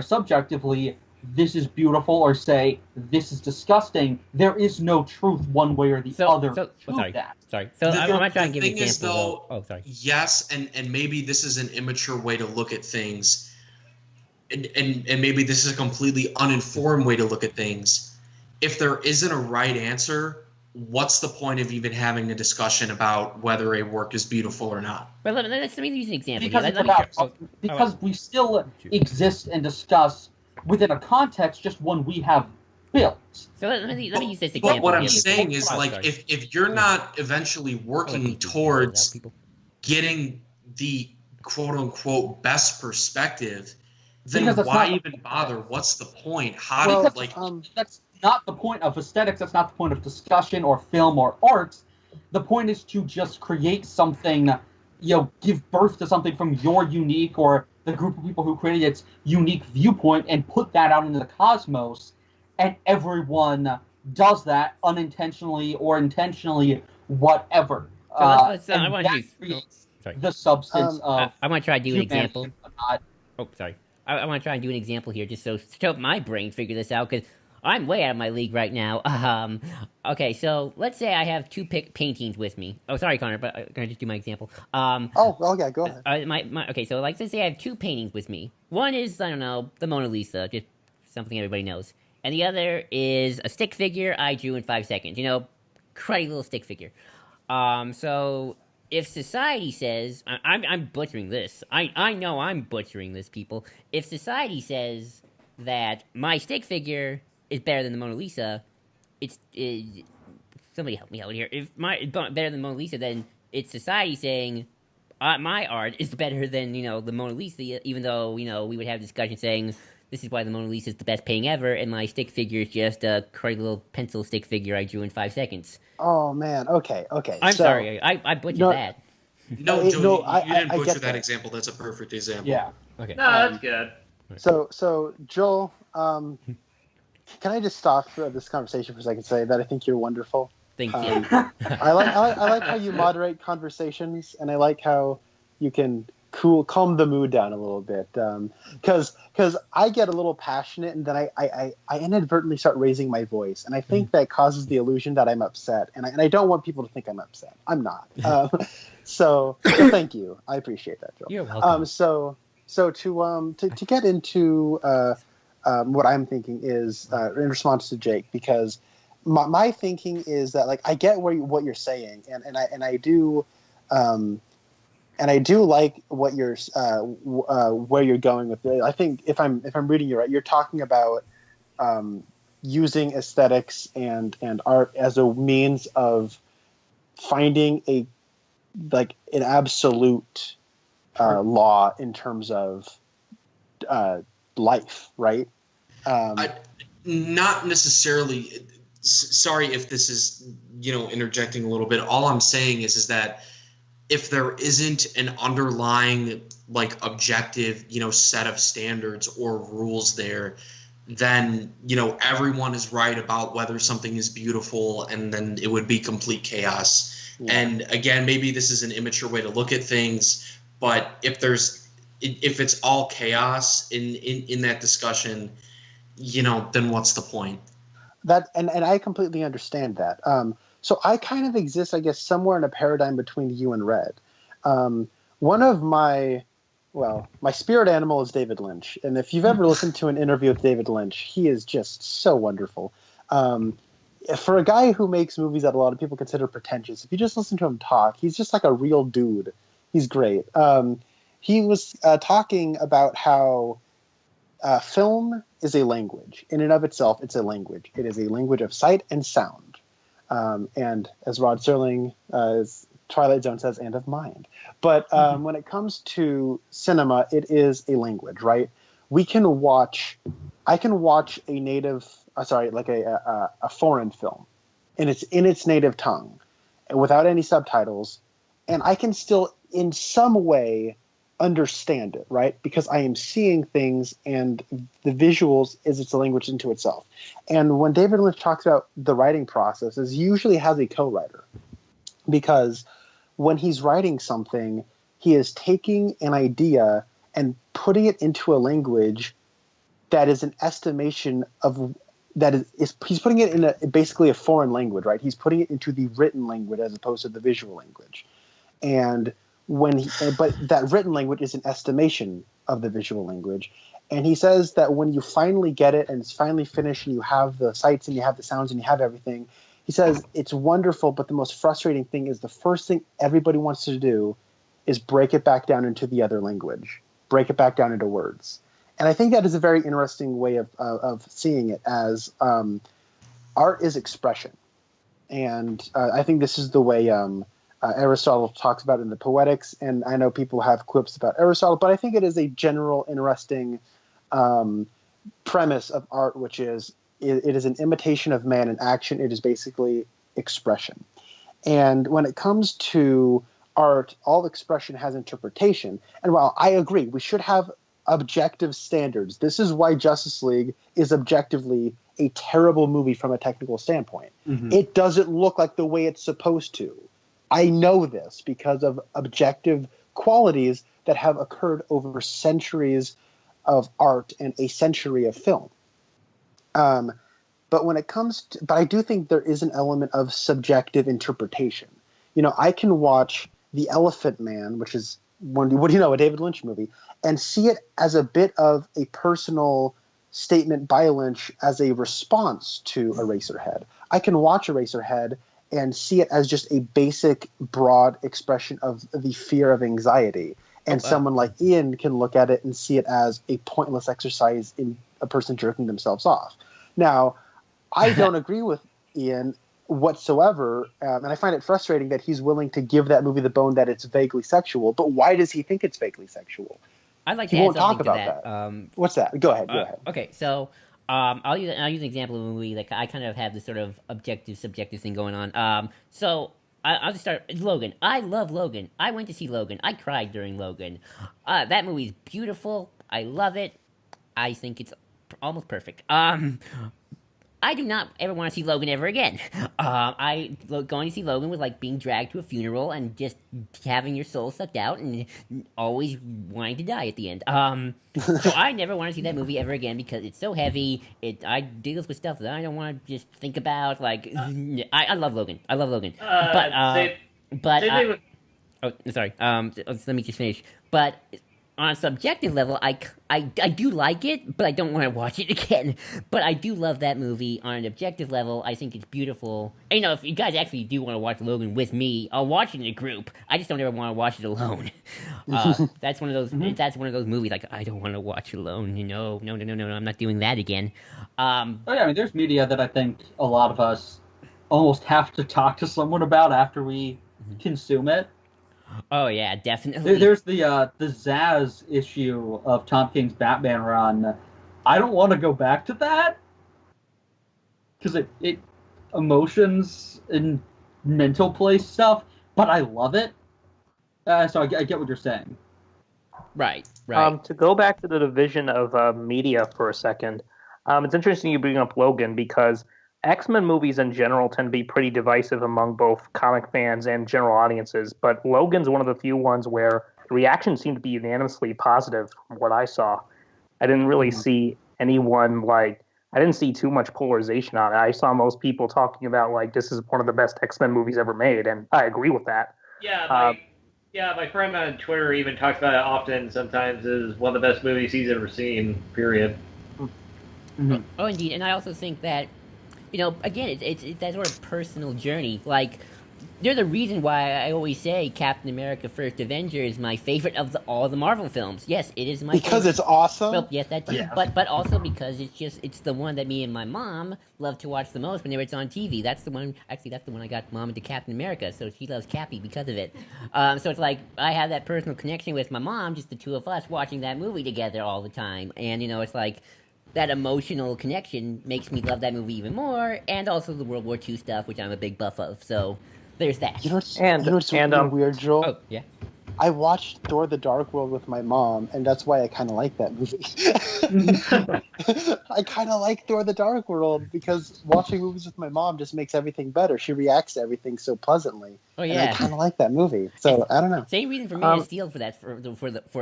subjectively, this is beautiful, or say this is disgusting. There is no truth one way or the other to that. Sorry. So I'm going to try and give an example. Yes, and maybe this is an immature way to look at things. And maybe this is a completely uninformed way to look at things. If there isn't a right answer, what's the point of even having a discussion about whether a work is beautiful or not? Well, let me use an example. Because we still exist and discuss within a context, just one we have built. So let me use this example. But what I'm saying is, if you're not eventually working towards getting the quote-unquote best perspective, Then Because that's why not- even bother? What's the point? How Well, do you, like... That's not the point of aesthetics. That's not the point of discussion or film or art. The point is to just create something, give birth to something from your unique or the group of people who created its unique viewpoint and put that out into the cosmos. And everyone does that unintentionally or intentionally, whatever. So let's and I want that to creates sorry. the substance of I want to try to do an humanity example. and whatnot. Oh, sorry. I want to try and do an example here, just so to help my brain figure this out, because I'm way out of my league right now. Okay, so let's say I have two paintings with me. Oh, sorry, Connor, but can I just do my example? Oh, yeah, go ahead. Okay, so like, let's say I have two paintings with me. One is, I don't know, the Mona Lisa, just something everybody knows. And the other is a stick figure I drew in 5 seconds. Cruddy little stick figure. So if society says, I'm butchering this. I know I'm butchering this, people. If society says that my stick figure is better than the Mona Lisa, somebody help me out here. If better than the Mona Lisa, then it's society saying my art is better than the Mona Lisa, even though we would have discussion saying this is why the Mona Lisa is the best painting ever, and my stick figure is just a cruddy little pencil stick figure I drew in 5 seconds. Oh man, okay. I'm sorry, I butchered that. No, Joe, no, you didn't I butcher get that that. example. That's a perfect example. Yeah. Okay. No, that's good. So Joel, can I just stop this conversation for a second and say that I think you're wonderful. Thank you. I like how you moderate conversations, and I like how you can calm the mood down a little bit. Because I get a little passionate, and then I inadvertently start raising my voice, and I think that causes the illusion that I'm upset, and I don't want people to think I'm upset. I'm not. So thank you. I appreciate that, Joel. You're welcome. So to get into what I'm thinking is in response to Jake, because my thinking is that, like, I get what you're saying, and I do like what you're where you're going with it. I think if I'm reading you right, you're talking about using aesthetics and art as a means of finding an absolute law in terms of life, right? Not necessarily. Sorry if this is interjecting a little bit. All I'm saying is that if there isn't an underlying objective set of standards or rules there, then everyone is right about whether something is beautiful, and then it would be complete chaos. Yeah. And again, maybe this is an immature way to look at things, but if it's all chaos in that discussion, then what's the point? That and I completely understand that. So I kind of exist, I guess, somewhere in a paradigm between you and Red. One of my spirit animal is David Lynch, and if you've ever listened to an interview with David Lynch, he is just so wonderful. For a guy who makes movies that a lot of people consider pretentious, if you just listen to him talk, he's just like a real dude. He's great. He was talking about how film is a language. In and of itself, it's a language. It is a language of sight and sound. And as Rod Serling, as Twilight Zone says, and of mind. But when it comes to cinema, it is a language, right? I can watch a foreign film, and it's in its native tongue, without any subtitles, and I can still, in some way, understand it, right? Because I am seeing things, and the visuals is its language into itself. And when David Lynch talks about the writing process, he usually has a co-writer, because when he's writing something, he is taking an idea and putting it into a language that is an estimation of he's putting it in basically a foreign language, right? He's putting it into the written language as opposed to the visual language. And but that written language is an estimation of the visual language. And he says that when you finally get it and it's finally finished and you have the sights and you have the sounds and you have everything, he says it's wonderful, but the most frustrating thing is the first thing everybody wants to do is break it back down into the other language, break it back down into words. And I think that is a very interesting way of seeing it, as art is expression. And I think this is the way Aristotle talks about it in the Poetics, and I know people have quips about Aristotle, but I think it is a general interesting premise of art, which is it is an imitation of man in action. It is basically expression. And when it comes to art, all expression has interpretation. And while I agree, we should have objective standards. This is why Justice League is objectively a terrible movie from a technical standpoint. Mhm. It doesn't look like the way it's supposed to. I know this because of objective qualities that have occurred over centuries of art and a century of film. But when it comes to, but I do think there is an element of subjective interpretation. You know, I can watch The Elephant Man, which is a David Lynch movie, and see it as a bit of a personal statement by Lynch as a response to Eraserhead. I can watch Eraserhead and see it as just a basic, broad expression of the fear of anxiety. And someone like Ian can look at it and see it as a pointless exercise in a person jerking themselves off. Now, I don't agree with Ian whatsoever, and I find it frustrating that he's willing to give that movie the bone that it's vaguely sexual. But why does he think it's vaguely sexual? I'd like He to add won't talk something to about that. that. What's that? Go ahead. Okay, so I'll use an example of a movie. Like I kind of have this sort of objective, subjective thing going on. So I'll just start. Logan. I love Logan. I went to see Logan. I cried during Logan. That movie's beautiful. I love it. I think it's almost perfect. I do not ever want to see Logan ever again. Going to see Logan was like being dragged to a funeral and just having your soul sucked out and always wanting to die at the end. So I never want to see that movie ever again because it's so heavy. I deals with stuff that I don't want to just think about. Like, I love Logan. I love Logan. Sorry. Let me just finish. But on a subjective level, I do like it, but I don't want to watch it again. But I do love that movie. On an objective level, I think it's beautiful. And, if you guys actually do want to watch Logan with me, I'll watch it in a group. I just don't ever want to watch it alone. That's one of those. That's one of those movies. Like I don't want to watch it alone. No, I'm not doing that again. There's media that I think a lot of us almost have to talk to someone about after we consume it. Oh yeah, definitely. There's the Zaz issue of Tom King's Batman run. I don't want to go back to that because it emotions and mental place stuff, but I love it. So I get what you're saying. Right. To go back to the division of media for a second, it's interesting you bring up Logan because X-Men movies in general tend to be pretty divisive among both comic fans and general audiences, but Logan's one of the few ones where the reactions seem to be unanimously positive from what I saw. I didn't really see anyone, I didn't see too much polarization on it. I saw most people talking about, this is one of the best X-Men movies ever made, and I agree with that. Yeah, my friend on Twitter even talks about it often, sometimes as one of the best movies he's ever seen, period. Mm-hmm. Oh, indeed, and I also think that again, it's that sort of personal journey. Like, there's a reason why I always say Captain America: First Avenger is my favorite of all the Marvel films. Yes, it is my because favorite. It's awesome. Well, yes, that's but also because it's the one that me and my mom love to watch the most whenever it's on TV. That's the one. Actually, that's the one I got Mom into Captain America, so she loves Cappy because of it. So it's like I have that personal connection with my mom, just the two of us watching that movie together all the time, and it's like. That emotional connection makes me love that movie even more, and also the World War II stuff, which I'm a big buff of. So there's that. You know what's really weird, Joel? Oh yeah. I watched Thor: The Dark World with my mom, and that's why I kind of like that movie. I kind of like Thor: The Dark World because watching movies with my mom just makes everything better. She reacts to everything so pleasantly. Oh yeah. And I kind of like that movie. So I don't know. Same reason for me to steal for that for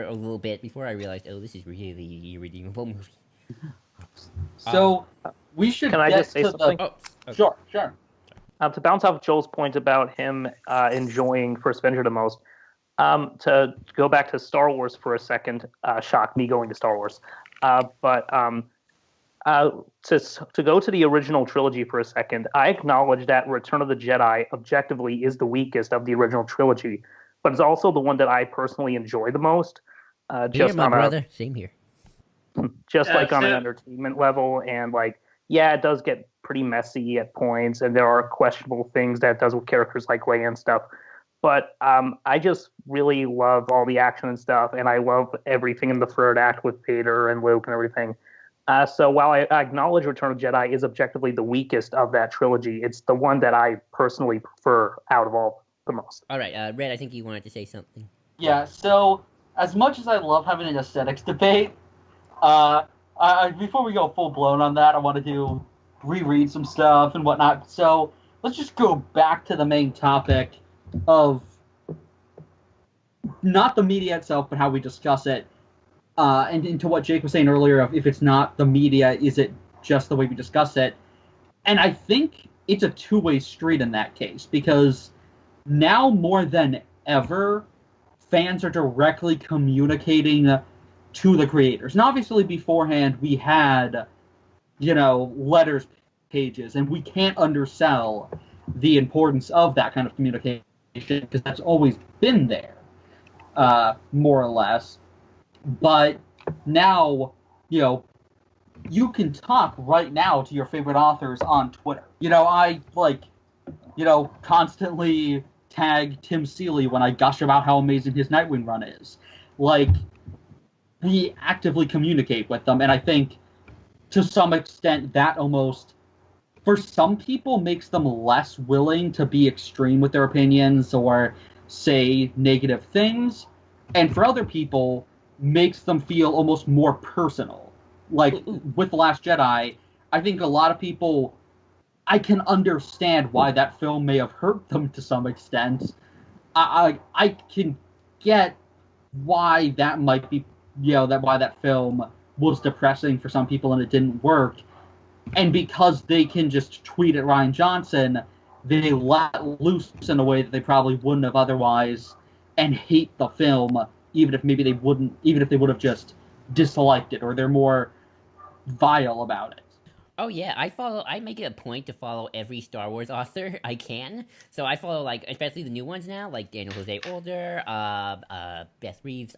a little bit before I realized, this is really a redeemable movie. So we should. Can I just say something? Sure. To bounce off Joel's point about him enjoying First Avenger the most, to go back to Star Wars for a second, shocked me going to Star Wars, but to go to the original trilogy for a second, I acknowledge that Return of the Jedi objectively is the weakest of the original trilogy, but it's also the one that I personally enjoy the most. Same here. Just on an entertainment level, and it does get pretty messy at points, and there are questionable things that it does with characters like Leia and stuff. But I just really love all the action and stuff, and I love everything in the third act with Vader and Luke and everything. So while I acknowledge Return of the Jedi is objectively the weakest of that trilogy, it's the one that I personally prefer out of all the most. All right, Red, I think you wanted to say something. Yeah, so as much as I love having an aesthetics debate, before we go full blown on that, I want to reread some stuff and whatnot. So let's just go back to the main topic of not the media itself, but how we discuss it. And into what Jake was saying earlier of if it's not the media, is it just the way we discuss it? And I think it's a two-way street in that case, because now more than ever, fans are directly communicating to the creators. And obviously beforehand, we had, letters pages, and we can't undersell the importance of that kind of communication, because that's always been there, more or less. But now, you can talk right now to your favorite authors on Twitter. I constantly tag Tim Seeley when I gush about how amazing his Nightwing run is. We actively communicate with them, and I think to some extent that almost, for some people, makes them less willing to be extreme with their opinions or say negative things, and for other people, makes them feel almost more personal. With The Last Jedi, I think a lot of people, I can understand why that film may have hurt them to some extent. I can get why that might be, why that film was depressing for some people and it didn't work. And because they can just tweet at Rian Johnson, they let loose in a way that they probably wouldn't have otherwise, and hate the film, even if they would have just disliked it, or they're more vile about it. Oh yeah, I make it a point to follow every Star Wars author I can. So I follow especially the new ones now, like Daniel Jose Older, Beth Reeves,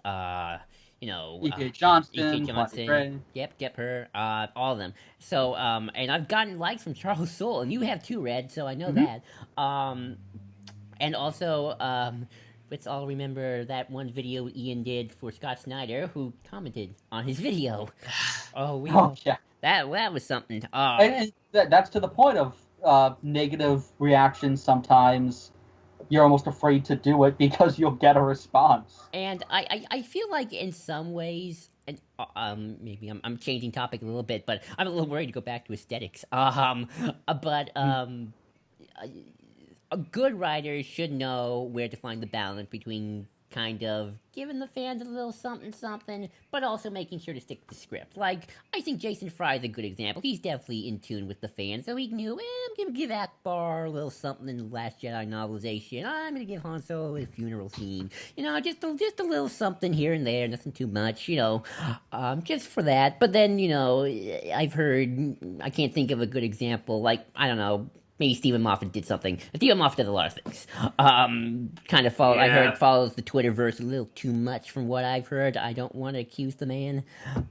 E.K. Johnston, Yep, her, all of them. So and I've gotten likes from Charles Soule, and you have too, Red. So I know that. And also let's all remember that one video Ian did for Scott Snyder, who commented on his video. Yeah. That was something. And that's to the point of negative reactions. Sometimes you're almost afraid to do it because you'll get a response. And I feel like in some ways, and maybe I'm changing topic a little bit, but I'm a little worried to go back to aesthetics. A good writer should know where to find the balance between kind of giving the fans a little something, but also making sure to stick to the script. I think Jason Fry is a good example. He's definitely in tune with the fans, so he knew, I'm going to give Akbar a little something in the Last Jedi novelization. I'm going to give Han Solo a funeral scene. Just a little something here and there, nothing too much, just for that. But then, I've heard, I can't think of a good example, I don't know, maybe Stephen Moffat did something. Stephen Moffat does a lot of things. Kind of follow. Yeah. I heard follows the Twitterverse a little too much from what I've heard. I don't want to accuse the man.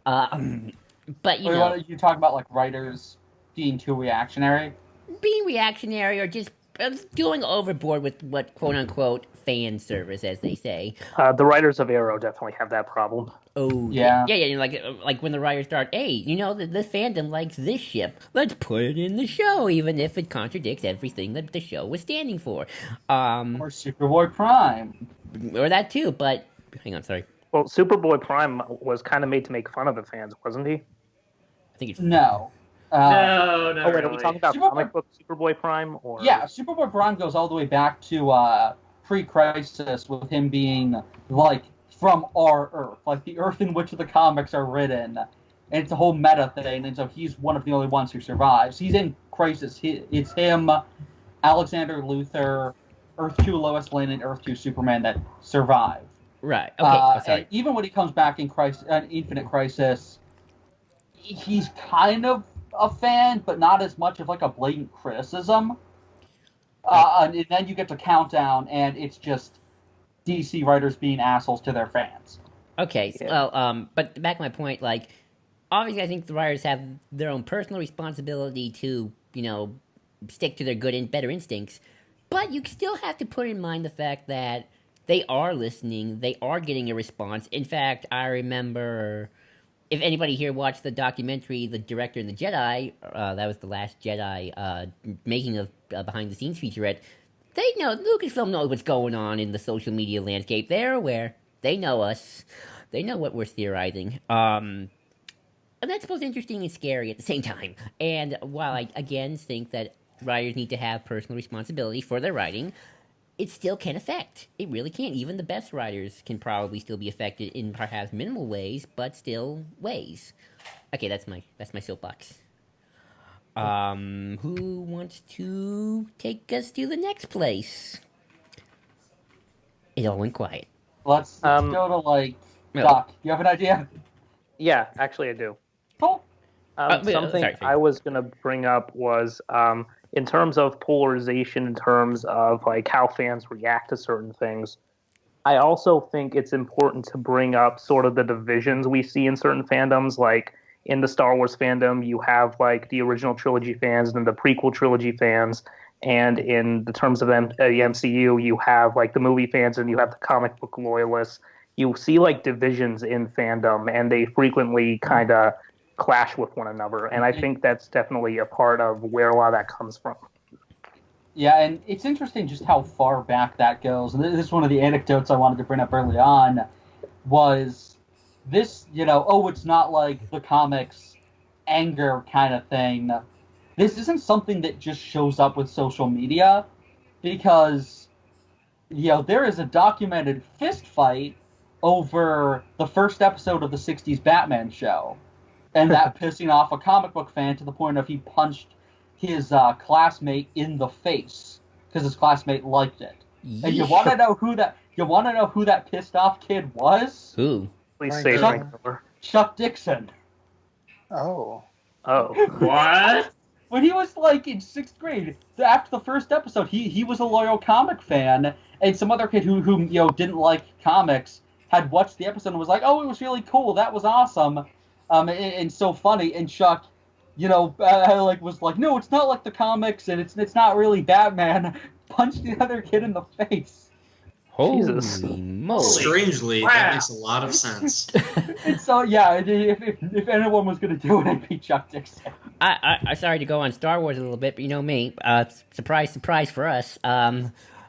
But you talk about writers being too reactionary. Being reactionary, or just going overboard with what quote unquote fan service, as they say. The writers of Arrow definitely have that problem. Oh yeah. Like when the writers start, hey, the fandom likes this ship. Let's put it in the show, even if it contradicts everything that the show was standing for. Or Superboy Prime, or that too. But hang on, sorry. Well, Superboy Prime was kind of made to make fun of the fans, wasn't he? I think it's no. No, wait, really. Are we talking about comic book Superboy Prime? Or yeah, Superboy Prime goes all the way back to pre-Crisis, with him being from our Earth, the Earth in which the comics are written, and it's a whole meta thing. And so he's one of the only ones who survives. He's in Crisis. It's him, Alexander Luthor, Earth 2 Lois Lane, and Earth 2 Superman that survive. Right. Okay. Sorry. And even when he comes back in Infinite Crisis, he's kind of a fan, but not as much of a blatant criticism. And then you get to Countdown, and it's just DC writers being assholes to their fans. Okay, yeah. Well, but back to my point, obviously I think the writers have their own personal responsibility to, stick to their good and better instincts. But you still have to put in mind the fact that they are listening, they are getting a response. In fact, I remember, if anybody here watched the documentary, The Director and the Jedi, that was the Last Jedi, making of behind the scenes featurette. They know, Lucasfilm knows what's going on in the social media landscape. They're aware. They know us. They know what we're theorizing. And that's both interesting and scary at the same time. And while I, again, think that writers need to have personal responsibility for their writing, it still can affect. It really can. Even the best writers can probably still be affected in perhaps minimal ways, but still ways. Okay, that's my soapbox. Who wants to take us to the next place? It all went quiet. Let's go to like No. Doc. You have an idea? Yeah, actually, I do. Cool. Something sorry. I was going to bring up was in terms of polarization, in terms of like how fans react to certain things. I also think it's important to bring up sort of the divisions we see in certain fandoms. Like in the Star Wars fandom, you have like the original trilogy fans and the prequel trilogy fans. And in the terms of the MCU, you have like the movie fans and you have the comic book loyalists. You see like divisions in fandom, and they frequently kind of clash with one another. And I think that's definitely a part of where a lot of that comes from. Yeah, and it's interesting just how far back that goes. And this is one of the anecdotes I wanted to bring up early on, was this, it's not like the comics anger kind of thing. This isn't something that just shows up with social media, because, there is a documented fist fight over the first episode of the 60s Batman show. And that pissing off a comic book fan to the point of he punched his classmate in the face because his classmate liked it. Yeah. And you want to know who that pissed off kid was? Who? Please say Chuck- Frank Miller. Chuck Dixon. Oh. Oh. What? When he was like in 6th grade, after the first episode, he was a loyal comic fan, and some other kid who didn't like comics had watched the episode and was like, "Oh, it was really cool. That was awesome." And so funny, and Chuck, was like, "No, it's not like the comics, and it's not really Batman." Punched the other kid in the face. Jesus. Holy moly. Strangely, Wow. that makes a lot of sense. And so, yeah, if anyone was going to do it, it'd be Chuck Dixon. I'm sorry to go on Star Wars a little bit, but you know me. Surprise, surprise for us.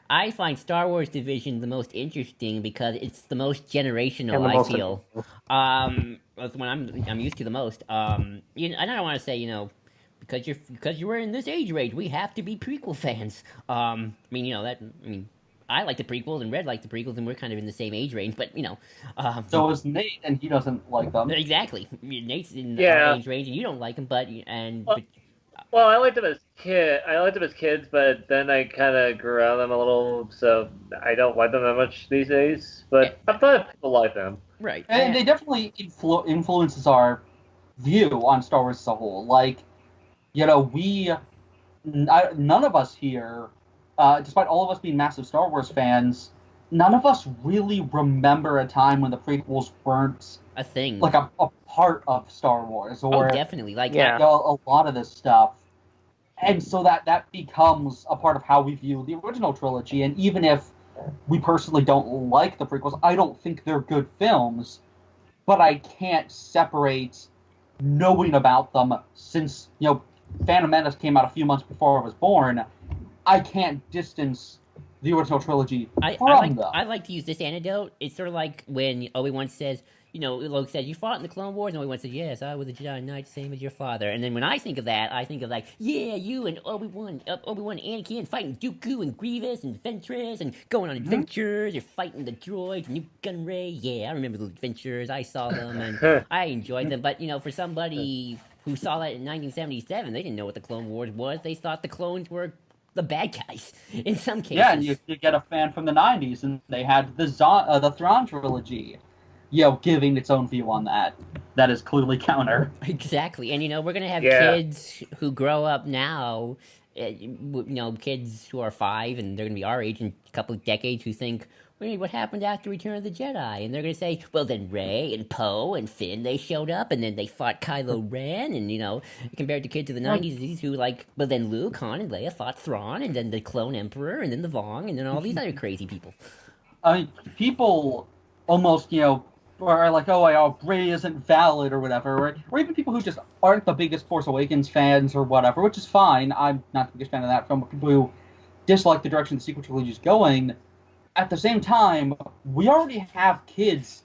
I find Star Wars Division the most interesting because it's the most generational. And the I most feel. That's the one I'm used to the most. And I don't want to say because you were in this age range, we have to be prequel fans. I like the prequels and Red liked the prequels, and we're kind of in the same age range. But So is Nate, and he doesn't like them. exactly. Nate's in Yeah. our age range, and you don't like him, but Well, I liked them as kids, but then I kind of grew out of them a little, so I don't like them that much these days. But I thought people like them. right. And they definitely influences our view on Star Wars as a whole. Like, none of us here, despite all of us being massive Star Wars fans, none of us really remember a time when the prequels weren't a thing. like a part of Star Wars, or definitely. Like Yeah. a lot of this stuff. And so that becomes a part of how we view the original trilogy. And even if we personally don't like the prequels, I don't think they're good films, but I can't separate knowing about them since, Phantom Menace came out a few months before I was born. I can't distance the original trilogy from them. I like to use this anecdote. It's sort of like when Obi-Wan says, Luke says, "You fought in the Clone Wars," and Obi-Wan says, "Yes, I was a Jedi Knight, same as your father." And then when I think of that, I think of like, yeah, you and Obi-Wan and Anakin fighting Dooku and Grievous and Ventress and going on adventures. You're fighting the droids, Nuke Gunray. Yeah, I remember those adventures. I saw them and I enjoyed them. But for somebody who saw that in 1977, they didn't know what the Clone Wars was. They thought the clones were the bad guys in some cases. Yeah, and you get a fan from the 90s, and they had the Thrawn trilogy, giving its own view on that. That is clearly counter. Exactly. And, we're going to have Yeah. kids who grow up now, kids who are 5, and they're going to be our age in a couple of decades, who think, Wait, what happened after Return of the Jedi? And they're gonna say, well, then Rey and Poe and Finn, they showed up, and then they fought Kylo Ren, and, compared to kids of the 90s, these who, but then Luke, Han, and Leia fought Thrawn, and then the Clone Emperor, and then the Vong, and then all these other crazy people. I mean, people almost, are like, oh, Rey isn't valid or whatever, or even people who just aren't the biggest Force Awakens fans or whatever, which is fine. I'm not the biggest fan of that film, but people who dislike the direction the sequel trilogy is going. At the same time, we already have kids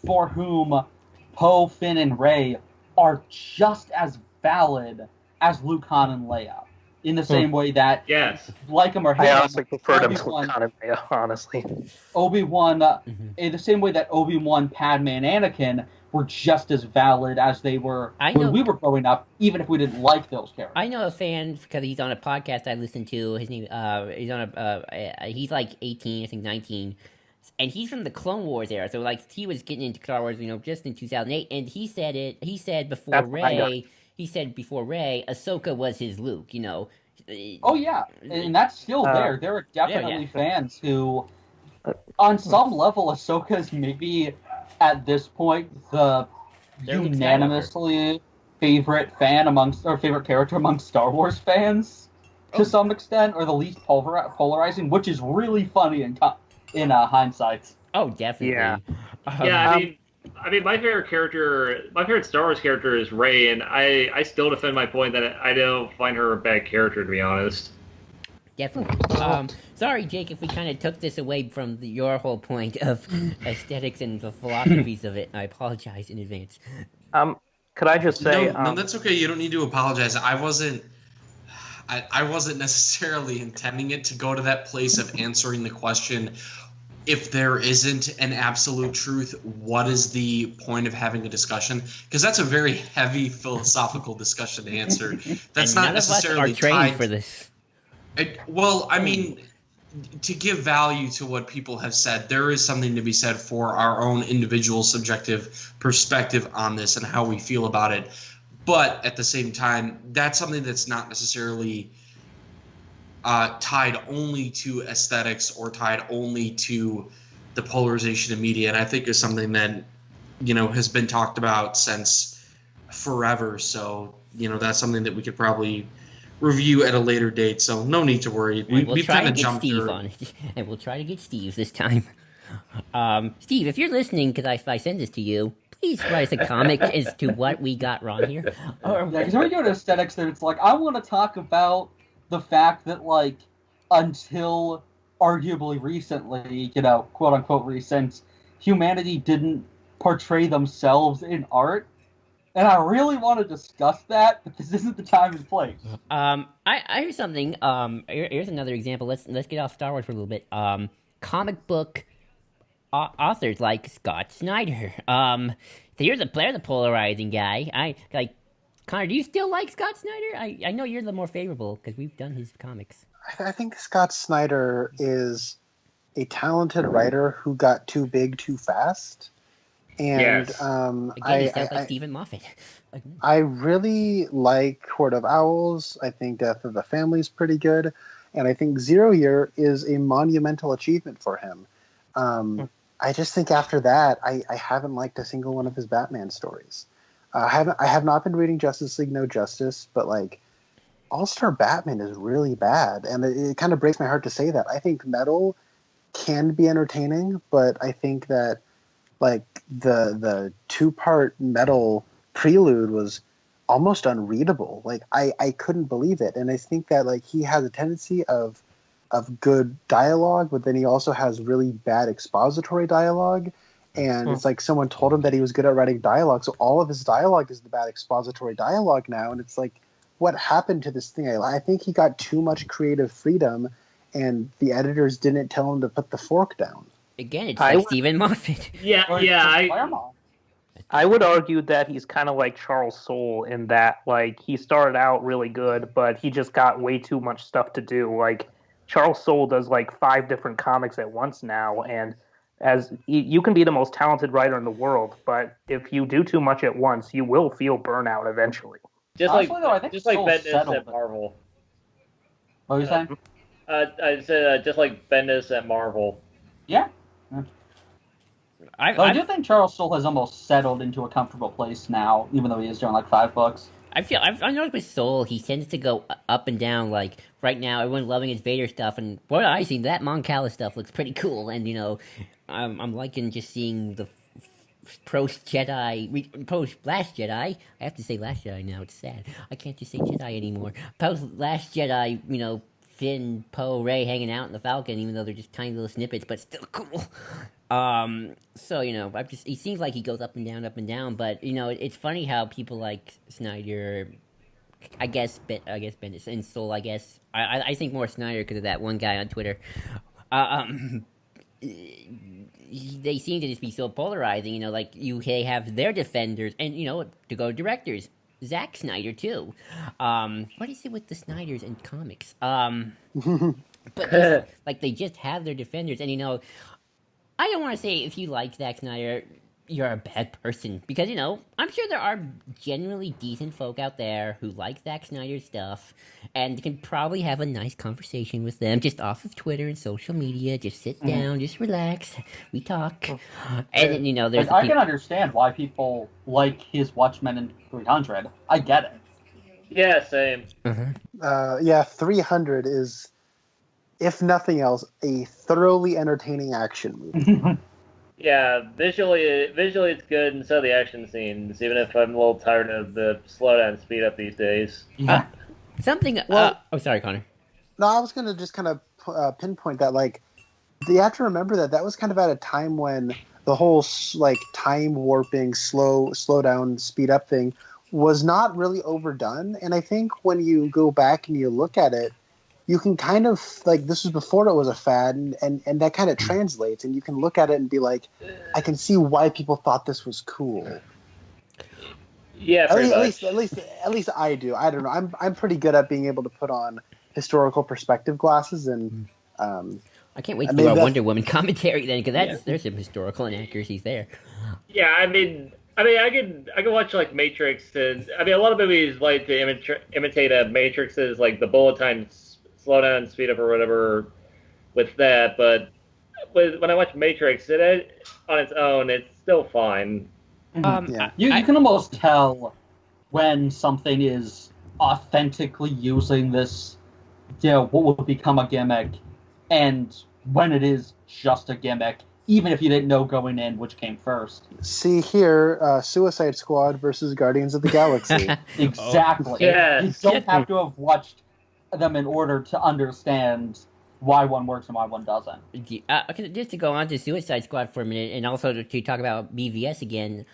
for whom Poe, Finn, and Rey are just as valid as Luke, Han, and Leia. In the same way that, like them or hate them, I honestly prefer them to Luke, Han, and Leia, honestly. Obi-Wan, in the same way that Obi-Wan, Padme, and Anakin were just as valid as they were when we were growing up, even if we didn't like those characters. I know a fan, because he's on a podcast I listen to. His name, he's like 18, I think 19, and he's from the Clone Wars era. So he was getting into Star Wars, just in 2008, and he said before Rey, Ahsoka was his Luke. Oh yeah, and that's still there. There are definitely fans who, on some level, Ahsoka is maybe at this point the unanimously favorite character amongst Star Wars fans to some extent, or the least polarizing, which is really funny in hindsight. Oh, definitely. Yeah. I mean, my favorite Star Wars character is Rey, and I still defend my point that I don't find her a bad character, to be honest. Definitely. Sorry, Jake, if we kind of took this away from your whole point of aesthetics and the philosophies of it. I apologize in advance. Could I just say... No, that's okay. You don't need to apologize. I wasn't necessarily intending it to go to that place of answering the question, if there isn't an absolute truth, what is the point of having a discussion? Because that's a very heavy philosophical discussion to answer. That's not necessarily none of us are trained for this. Well, I mean, to give value to what people have said, there is something to be said for our own individual subjective perspective on this and how we feel about it. But at the same time, that's something that's not necessarily tied only to aesthetics or tied only to the polarization of media. And I think is something that, has been talked about since forever. So, that's something that we could probably review at a later date, so no need to worry. We've kind of jumped Steve on it, and we'll try to get Steve this time. Steve, if you're listening, because if I send this to you, please write us a comic as to what we got wrong here. Because when we go to aesthetics, then it's I want to talk about the fact that, until arguably recently, quote unquote recent, humanity didn't portray themselves in art. And I really want to discuss that, but this isn't the time and place. I here's something. Here's another example. Let's get off Star Wars for a little bit. Comic book authors like Scott Snyder. They're the polarizing guy. Connor, do you still like Scott Snyder? I know you're the more favorable because we've done his comics. I think Scott Snyder is a talented writer who got too big too fast. And yes. Again, he sounds like Stephen Moffat. I really like Court of Owls. I think Death of the Family is pretty good. And I think Zero Year is a monumental achievement for him. I just think after that, I haven't liked a single one of his Batman stories. I have not been reading Justice League No Justice, but All-Star Batman is really bad. And it kind of breaks my heart to say that. I think Metal can be entertaining, but I think that the 2-part Metal prelude was almost unreadable. I couldn't believe it. And I think that he has a tendency of good dialogue, but then he also has really bad expository dialogue. And it's someone told him that he was good at writing dialogue, so all of his dialogue is the bad expository dialogue now. And it's what happened to this thing? I think he got too much creative freedom, and the editors didn't tell him to put the fork down. Again, it's Stephen Moffat. I would argue that he's kind of like Charles Soule in that, he started out really good, but he just got way too much stuff to do. Charles Soule does 5 different comics at once now, and as you can be the most talented writer in the world, but if you do too much at once, you will feel burnout eventually. Honestly, like Bendis at Marvel. What were you saying? I said just like Bendis at Marvel. Yeah. I do think Charles Soule has almost settled into a comfortable place now, even though he is doing like 5 books. I noticed with Soul, he tends to go up and down. Like right now, everyone's loving his Vader stuff, and what I see, that Mon Cala stuff looks pretty cool. And I'm liking just seeing the post Jedi, post Last Jedi. I have to say Last Jedi now. It's sad. I can't just say Jedi anymore. Post Last Jedi, Finn, Poe, Rey hanging out in the Falcon, even though they're just tiny little snippets, but still cool. So he seems like he goes up and down, but it's funny how people like Snyder, I guess Bendis and Soul. I guess I think more Snyder because of that one guy on Twitter. They seem to just be so polarizing. Like they have their defenders, and to go directors. Zack Snyder too. What is it with the Snyders and comics? But they just have their defenders, and I don't want to say if you like Zack Snyder, you're a bad person because I'm sure there are generally decent folk out there who like Zack Snyder's stuff, and can probably have a nice conversation with them just off of Twitter and social media. Just sit down, just relax, we talk, and then there's. I can understand why people like his Watchmen in 300. I get it. Yeah, same. Yeah, 300 is, if nothing else, a thoroughly entertaining action movie. Yeah, visually it's good, and so the action scenes, even if I'm a little tired of the slowdown speed up these days. Something. Sorry, Connor. No, I was going to just kind of pinpoint that, you have to remember that was kind of at a time when the whole, time warping, slow down, speed up thing was not really overdone. And I think when you go back and you look at it, you can kind of, this was before it was a fad, and that kind of translates, and you can look at it and be like, I can see why people thought this was cool. Yeah, at least I do. I don't know. I'm pretty good at being able to put on historical perspective glasses, and I can't wait to do our Wonder Woman commentary then, because there's some historical inaccuracies there. Yeah, I mean, I can watch Matrix, and a lot of movies like to imitate Matrix's the bullet time, slow down, speed up, or whatever with that. But when I watch Matrix, it on its own, it's still fine. You can almost tell when something is authentically using this, what will become a gimmick, and when it is just a gimmick, even if you didn't know going in which came first. See here, Suicide Squad versus Guardians of the Galaxy. Exactly. Yes. You don't have to have watched them in order to understand why one works and why one doesn't. Just to go on to Suicide Squad for a minute, and also to talk about BVS again,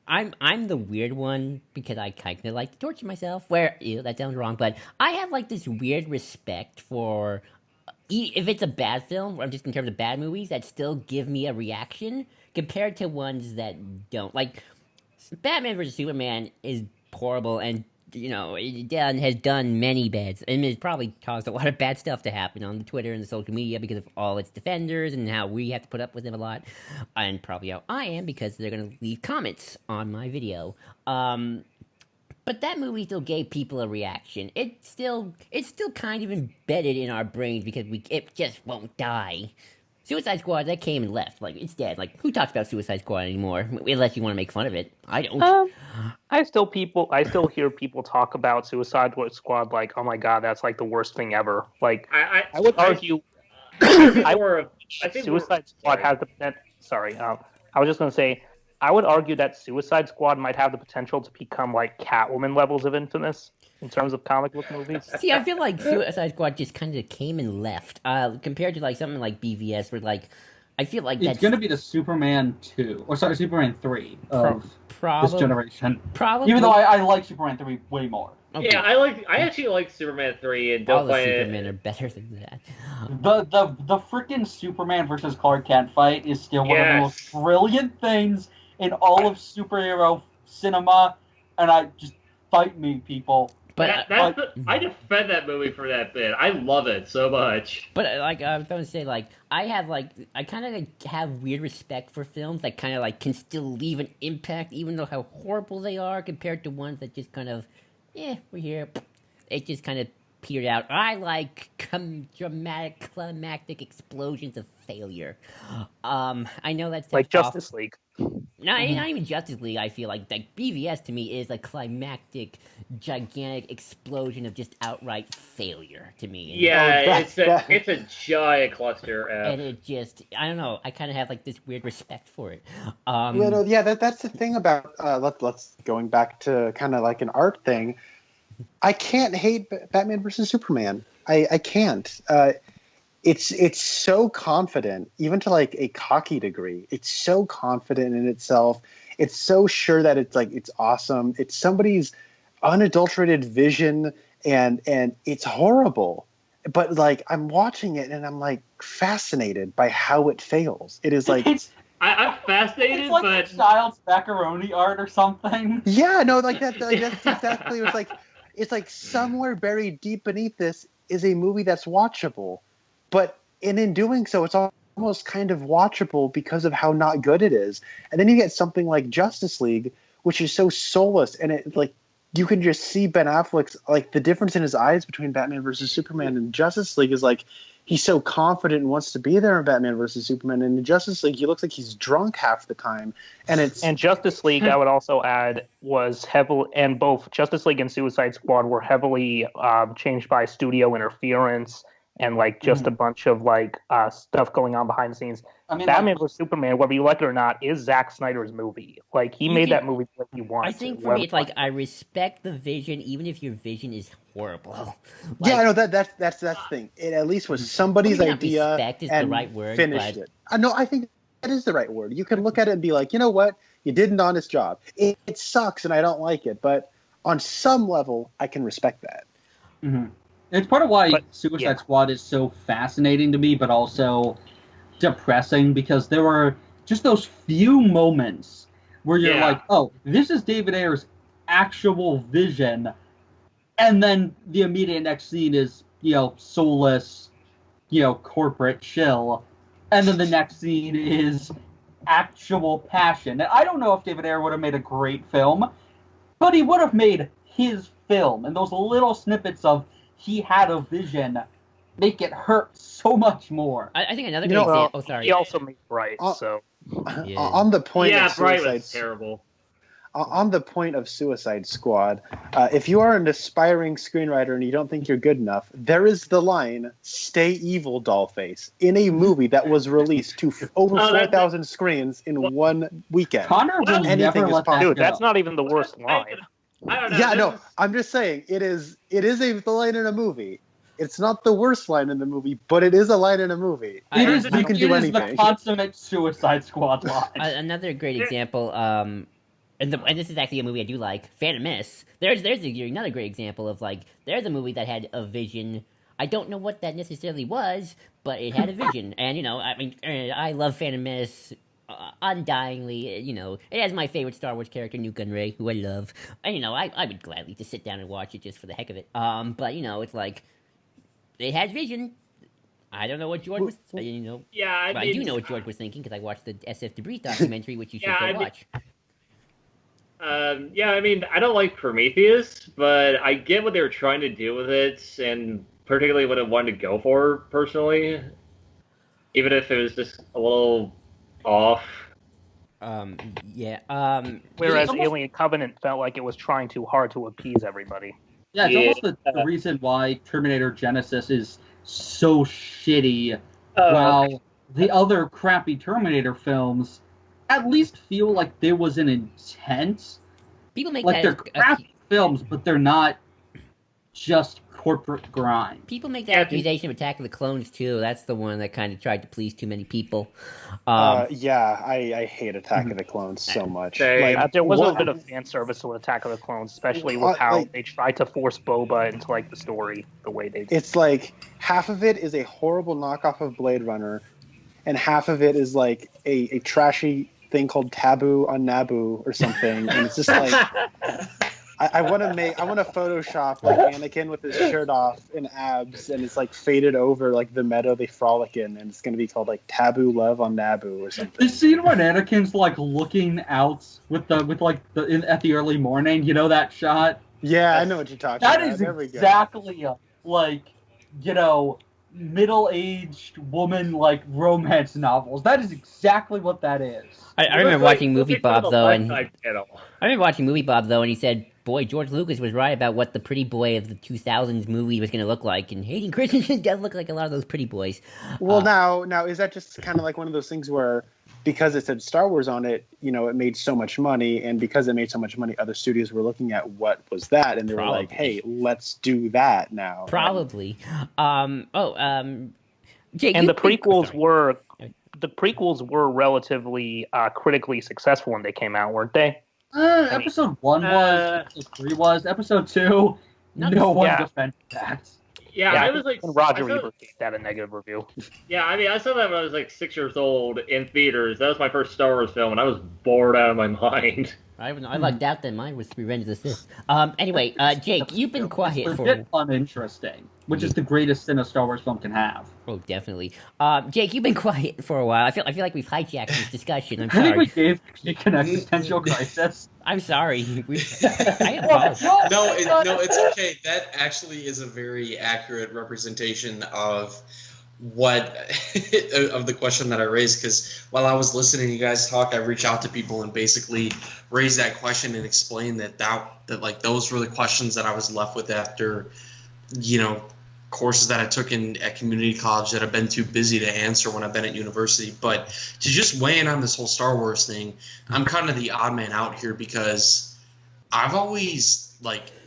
I'm the weird one because I kind of like to torture myself. Where that sounds wrong, but I have this weird respect for if it's a bad film, or just in terms of bad movies that still give me a reaction compared to ones that don't. Batman vs Superman is horrible, and has done many bads, and it's probably caused a lot of bad stuff to happen on the Twitter and the social media because of all its defenders and how we have to put up with them a lot, and probably how I am because they're going to leave comments on my video. But that movie still gave people a reaction. It's still kind of embedded in our brains because it just won't die. Suicide Squad, that came and left. It's dead. Who talks about Suicide Squad anymore? Unless you want to make fun of it. I don't. I still hear people talk about Suicide Squad oh my god, that's the worst thing ever. I would argue Suicide Squad has the potential. Sorry, I was just going to say, I would argue that Suicide Squad might have the potential to become Catwoman levels of infamous in terms of comic book movies. See, I feel like Suicide Squad just kind of came and left compared to something like BVS, where I feel like it's going to be the Superman 2, or sorry, Superman 3 of this generation. Probably, even though I like Superman 3 way more. Okay. Yeah, I actually like Superman 3, and don't all the find Supermen are better than that. The freaking Superman versus Clark Kent fight is still one of the most brilliant things in all of superhero cinema, and I just fight me, people. But I defend that movie for that bit. I love it so much. But I was going to say, I kind of have weird respect for films that kind of can still leave an impact, even though how horrible they are, compared to ones that just kind of, we're here. It just kind of petered out. I like dramatic, climactic explosions of failure. I know that's Like Justice League. No, not even Justice League. I feel like BVS to me is a climactic, gigantic explosion of just outright failure to me. Yeah, it's a giant cluster F. And it just, I don't know. I kind of have like this weird respect for it. That's the thing about let's going back to kind of like an art thing. I can't hate Batman versus Superman. I can't. It's so confident, even to like a cocky degree. It's so confident in itself. It's so sure that it's awesome. It's somebody's unadulterated vision, and it's horrible. But like I'm watching it and I'm like fascinated by how it fails. It is like I'm fascinated, it's like but child's macaroni art or something. Yeah, no, like that. Like, that's exactly. It's like somewhere buried deep beneath this is a movie that's watchable. But in doing so, it's almost kind of watchable because of how not good it is. And then you get something like Justice League, which is so soulless, and it like you can just see Ben Affleck's like the difference in his eyes between Batman versus Superman and Justice League is like he's so confident and wants to be there in Batman versus Superman. And in Justice League, he looks like he's drunk half the time. And Justice League, I would also add, was heavily, and both Justice League and Suicide Squad were heavily changed by studio interference. And like just a bunch of like stuff going on behind the scenes. I mean, Batman vs Superman, whether you like it or not, is Zack Snyder's movie. Like he made that movie what he wants. I think for me, it's like I respect the vision, even if your vision is horrible. Like, I know that's the thing. It at least was somebody's idea. Respect is and the right word. Finished it. No, I think that is the right word. You can look at it and be like, you know what, you did an honest job. It sucks and I don't like it, but on some level, I can respect that. Mm-hmm. It's part of why Suicide Squad is so fascinating to me, but also depressing, because there were just those few moments where you're like, oh, this is David Ayer's actual vision, and then the immediate next scene is, soulless, corporate shill, and then the next scene is actual passion. And I don't know if David Ayer would have made a great film, but he would have made his film, and those little snippets of he had a vision make it hurt so much more. I think another good example. Oh, sorry. He also made Bright, so. Yeah. On the point of Bright Suicide was terrible. On the point of Suicide Squad, if you are an aspiring screenwriter and you don't think you're good enough, there is the line, "Stay evil, dollface," in a movie that was released to over 4,000 screens in one weekend. Connor will never let that go. Dude, that's not even the worst line. I don't know. Yeah, no, I'm just saying it is the line in a movie. It's not the worst line in the movie, but it is a line in a movie. It is anything. The consummate Suicide Squad line. Another great example, and this is actually a movie I do like, Phantom Menace. There's another great example of like there's a movie that had a vision. I don't know what that necessarily was, but it had a vision, and I love Phantom Menace. Undyingly, it has my favorite Star Wars character, Nute Gunray, who I love, and I would gladly just sit down and watch it just for the heck of it. But it's like it has vision. I don't know what George was, Yeah, I do know what George was thinking because I watched the SF Debris documentary, which you should go watch. I don't like Prometheus, but I get what they were trying to do with it, and particularly what it wanted to go for, personally. Even if it was just a little off. Whereas Alien Covenant felt like it was trying too hard to appease everybody. Yeah, it's almost the reason why Terminator Genesis is so shitty, while the other crappy Terminator films at least feel like there was an intent. People make like they're crappy films, but they're not just corporate grind. People make that accusation of Attack of the Clones too. That's the one that kind of tried to please too many people. I hate Attack of the Clones so much. There was a bit of fan service with Attack of the Clones, especially with how they tried to force Boba into like the story the way they did. It's like half of it is a horrible knockoff of Blade Runner, and half of it is like a trashy thing called Taboo on Naboo or something, and it's just like. I want to Photoshop like Anakin with his shirt off and abs, and it's like faded over like the meadow they frolic in, and it's gonna be called like Taboo Love on Naboo or something. The scene when Anakin's like looking out at the early morning, that shot? Yeah, I know what you're talking about. That is exactly like middle-aged woman like romance novels. That is exactly what that is. I remember watching Movie Bob though, and I I remember watching Movie Bob though, and he said, "Boy, George Lucas was right about what the pretty boy of the 2000s movie was going to look like." And Hayden Christensen does look like a lot of those pretty boys. Well, now is that just kind of like one of those things where because it said Star Wars on it, it made so much money, and because it made so much money, other studios were looking at what was that, and they were like, "Hey, let's do that now." Probably. Jake, And the prequels were relatively critically successful when they came out, weren't they? Episode 1 was, episode 3 was, episode 2, no one defended that. Yeah, I was like, and Roger Ebert gave that a negative review. Yeah, I mean, I saw that when I was like 6 years old in theaters. That was my first Star Wars film, and I was bored out of my mind. I lucked out that mine was Revenge of the Sith. Anyway, Jake, you've been quiet for legit uninteresting, which is the greatest thing a Star Wars film can have. Oh, definitely. Jake, you've been quiet for a while. I feel like we've hijacked this discussion. I'm I think we sorry. gave Nick an existential crisis. I'm sorry. I apologize. No, it's okay. That actually is a very accurate representation of what of the question that I raised, because while I was listening to you guys talk, I reached out to people and basically raised that question and explained that like those were the questions that I was left with after, courses that I took at community college that I've been too busy to answer when I've been at university. But to just weigh in on this whole Star Wars thing, I'm kind of the odd man out here because I've always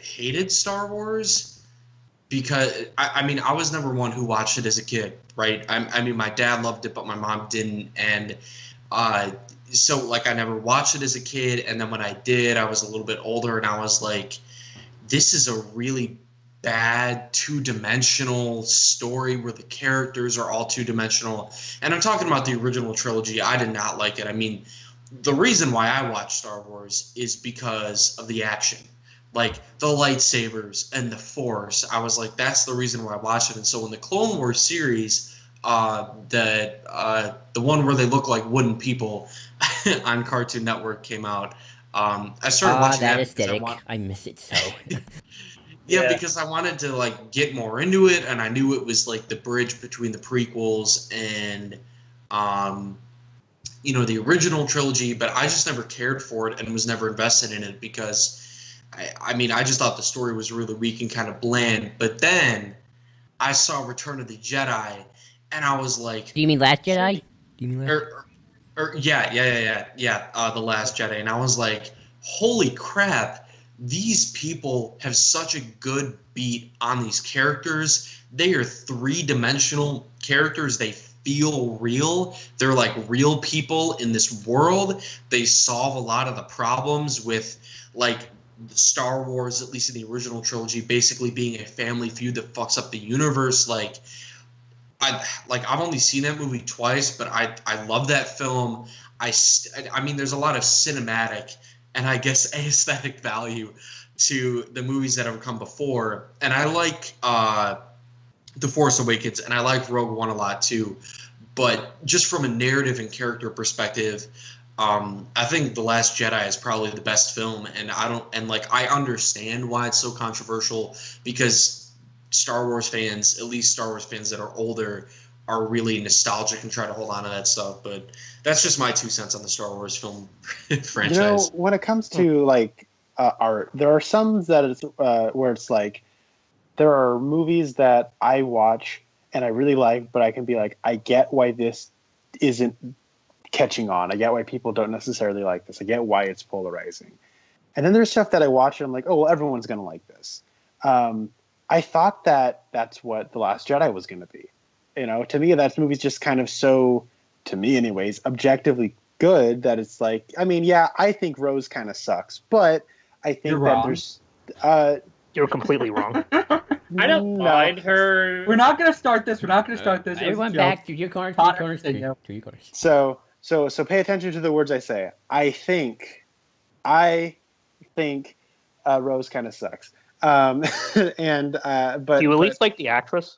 hated Star Wars. Because I was never one who watched it as a kid, right? I mean, my dad loved it, but my mom didn't, and so I never watched it as a kid. And then when I did, I was a little bit older, and I was like, this is a really bad two-dimensional story where the characters are all two-dimensional. And I'm talking about the original trilogy. I did not like it. I mean, the reason why I watched Star Wars is because of the action. Like the lightsabers and the Force, I was like, that's the reason why I watched it. And so when the Clone Wars series, the one where they look like wooden people on Cartoon Network came out, I started watching that aesthetic. I miss it so. Yeah, because I wanted to get more into it, and I knew it was the bridge between the prequels and the original trilogy, but I just never cared for it and was never invested in it because I just thought the story was really weak and kind of bland. But then I saw Return of the Jedi, and I was like, "Do you mean Last Jedi?" Yeah, The Last Jedi. And I was like, holy crap, these people have such a good beat on these characters. They are three-dimensional characters. They feel real. They're like real people in this world. They solve a lot of the problems with Star Wars, at least in the original trilogy, basically being a family feud that fucks up the universe. I've only seen that movie twice, but I love that film. I mean, there's a lot of cinematic and I guess aesthetic value to the movies that have come before, and I like The Force Awakens, and I like Rogue One a lot too. But just from a narrative and character perspective, I think The Last Jedi is probably the best film, and I understand why it's so controversial because Star Wars fans, at least Star Wars fans that are older, are really nostalgic and try to hold on to that stuff. But that's just my 2 cents on the Star Wars film franchise. When it comes to art, there are some that it's where it's there are movies that I watch and I really like, but I can be like, I get why this isn't catching on. I get why people don't necessarily like this. I get why it's polarizing. And then there's stuff that I watch and I'm like, oh, well, everyone's going to like this. I thought that that's what The Last Jedi was going to be. To me, that movie's just kind of so, to me anyways, objectively good that it's I think Rose kind of sucks, but I think You're that wrong. there's... You're completely wrong. I don't mind her. We're not going to start this. Everyone back to your corners. To your corners. So pay attention to the words I say. I think Rose kind of sucks. But Do you at least like the actress?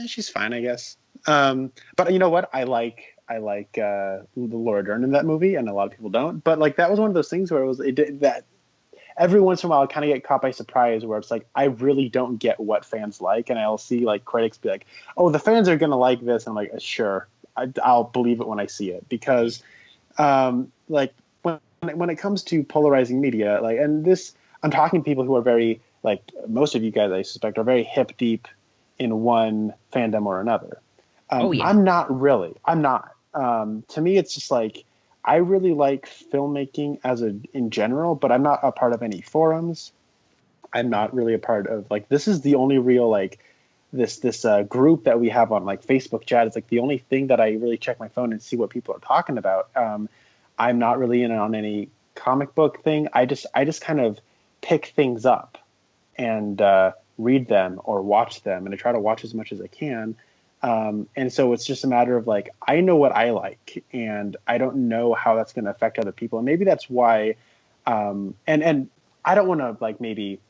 She's fine, I guess. But you know what? I like Laura Dern in that movie, and a lot of people don't. But that was one of those things where it did that. every once in a while I kind of get caught by surprise where it's like I really don't get what fans like, and I'll see like critics be like, "Oh, the fans are gonna like this," and I'm like, "Sure, I'll believe it when I see it," because like when it comes to polarizing media, like, and this, I'm talking to people who are very, like most of you guys I suspect are very hip deep in one fandom or another. Oh, yeah. I'm not. To me, it's just like, I really like filmmaking in general, but I'm not a part of any forums. I'm not really a part of, like, this is the only real, like, this group that we have on, like, Facebook chat. It's like the only thing that I really check my phone and see what people are talking about. I'm not really in on any comic book thing. I just kind of pick things up and read them or watch them, and I try to watch as much as I can. And so it's just a matter of, like, I know what I like, and I don't know how that's going to affect other people. And maybe that's why, and I don't want to, like, maybe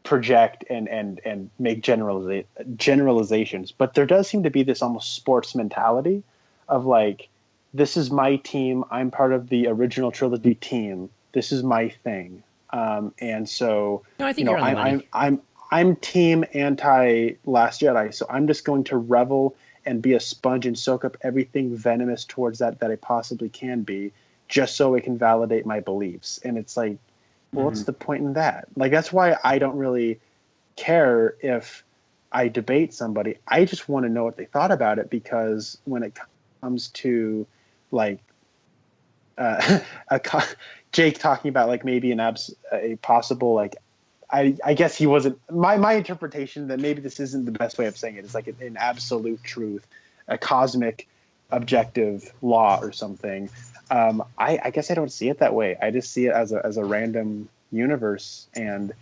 project and make generalizations, but there does seem to be this almost sports mentality of, like, this is my team. I'm part of the original trilogy team. This is my thing. And so, No, I think you're on the money. I'm team anti Last Jedi, so I'm just going to revel and be a sponge and soak up everything venomous towards that I possibly can be, just so it can validate my beliefs. And it's like, well, what's the point in that? Like, that's why I don't really care if I debate somebody. I just want to know what they thought about it, because when it comes to, like, Jake talking about, like, maybe a possible, like, I guess he wasn't, my interpretation that maybe this isn't the best way of saying it, is like an absolute truth, a cosmic objective law or something. I guess I don't see it that way. I just see it as a random universe, and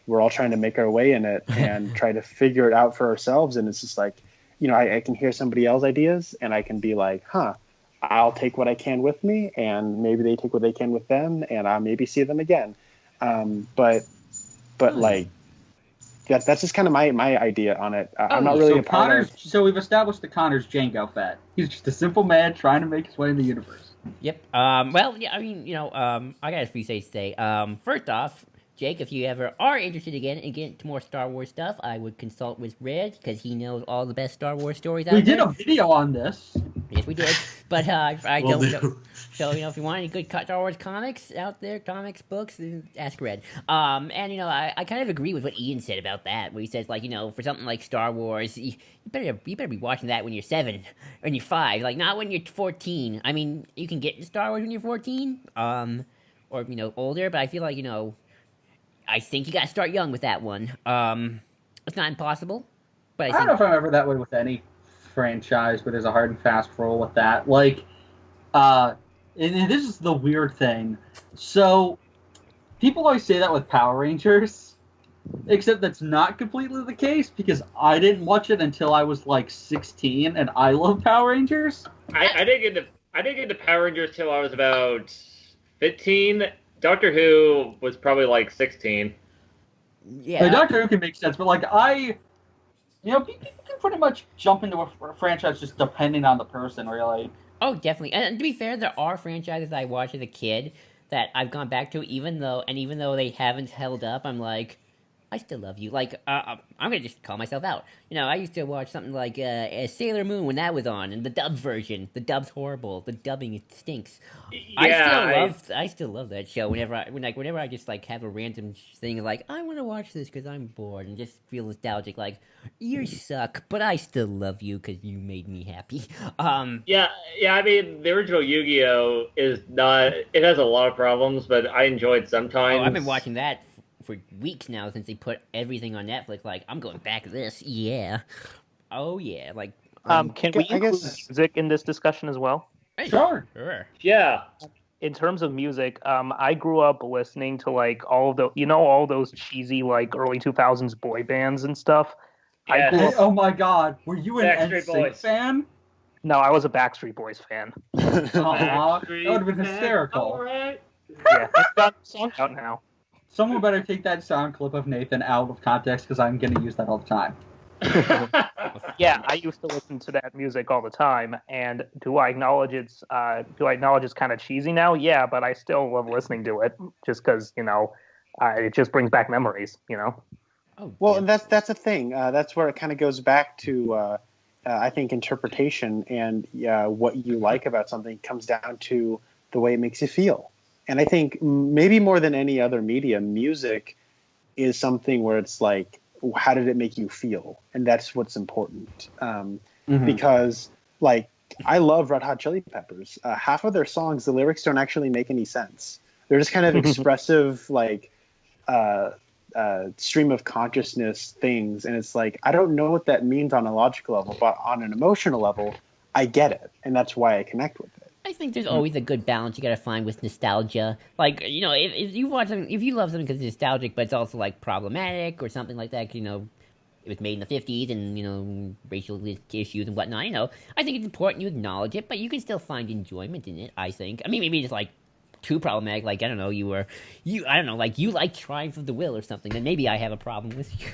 we're all trying to make our way in it and try to figure it out for ourselves. And it's just like, I can hear somebody else's ideas, and I can be like, I'll take what I can with me, and maybe they take what they can with them, and I'll maybe see them again. But like, that's just kind of my idea on it. I'm not really a part of. So we've established that Connor's Jango Fett. He's just a simple man trying to make his way in the universe. Yep. Well, yeah, I mean, I got a few things to say. First off, Jake, if you ever are interested again in getting into more Star Wars stuff, I would consult with Red, because he knows all the best Star Wars stories out there. We did a video on this. Yes, we did. But I don't know. So, if you want any good Star Wars comics out there, comics, books, then ask Red. And, I kind of agree with what Ian said about that, where he says, like, for something like Star Wars, you better be watching that when you're 7, when you're 5, like, not when you're 14. I mean, you can get into Star Wars when you're 14, or, older, but I feel like, I think you gotta start young with that one. It's not impossible, but I don't know if I'm ever that way with any franchise where there's a hard and fast rule with that. Like, and this is the weird thing. So, people always say that with Power Rangers, except that's not completely the case, because I didn't watch it until I was like 16, and I love Power Rangers. I didn't get into Power Rangers till I was about 15. Doctor Who was probably like 16. Yeah. Like, Doctor Who can make sense, but like people can pretty much jump into a franchise just depending on the person, really. Oh, definitely. And to be fair, there are franchises I watched as a kid that I've gone back to, even though they haven't held up, I'm like, I still love you. Like, I'm gonna just call myself out. I used to watch something like Sailor Moon when that was on, and the dubbed version. The dub's horrible. The dubbing stinks. Yeah, I still love that show. Whenever I just like have a random thing like, I want to watch this because I'm bored and just feel nostalgic. Like, you suck, but I still love you because you made me happy. Yeah. I mean, the original Yu-Gi-Oh is not. It has a lot of problems, but I enjoy it sometimes. Oh, I've been watching that for weeks now since they put everything on Netflix. Like, I'm going back to this. Yeah. Oh yeah. Like, can we include music in this discussion as well? Sure. Yeah. In terms of music, I grew up listening to like all those cheesy like early 2000s boy bands and stuff. Yeah. Oh my God, were you an Backstreet NSYNC Boys fan? No, I was a Backstreet Boys fan. Aw, that would have been hysterical. All right. Yeah, it's got a song out now. Someone better take that sound clip of Nathan out of context, because I'm going to use that all the time. Yeah, I used to listen to that music all the time, and do I acknowledge it's kind of cheesy now? Yeah, but I still love listening to it, just because It just brings back memories, you know. Oh, Well, yeah. and that's the thing. That's where it kind of goes back to, I think, interpretation and what you like about something comes down to the way it makes you feel. And I think maybe more than any other medium, music is something where it's like, how did it make you feel? And that's what's important. Because, like, I love Red Hot Chili Peppers. Half of their songs, the lyrics don't actually make any sense. They're just kind of expressive, like, stream of consciousness things, and it's like, I don't know what that means on a logical level, but on an emotional level, I get it, and that's why I connect with it. I think there's always a good balance you gotta find with nostalgia. Like, you know, if you watch something, if you love something because it's nostalgic, but it's also like problematic or something like that, you know, it was made in the 50s and, you know, racial issues and whatnot, you know, I think it's important you acknowledge it, but you can still find enjoyment in it, I think. I mean, maybe it's like too problematic, like, I don't know, I don't know, like, you like Triumph of the Will or something, then maybe I have a problem with you.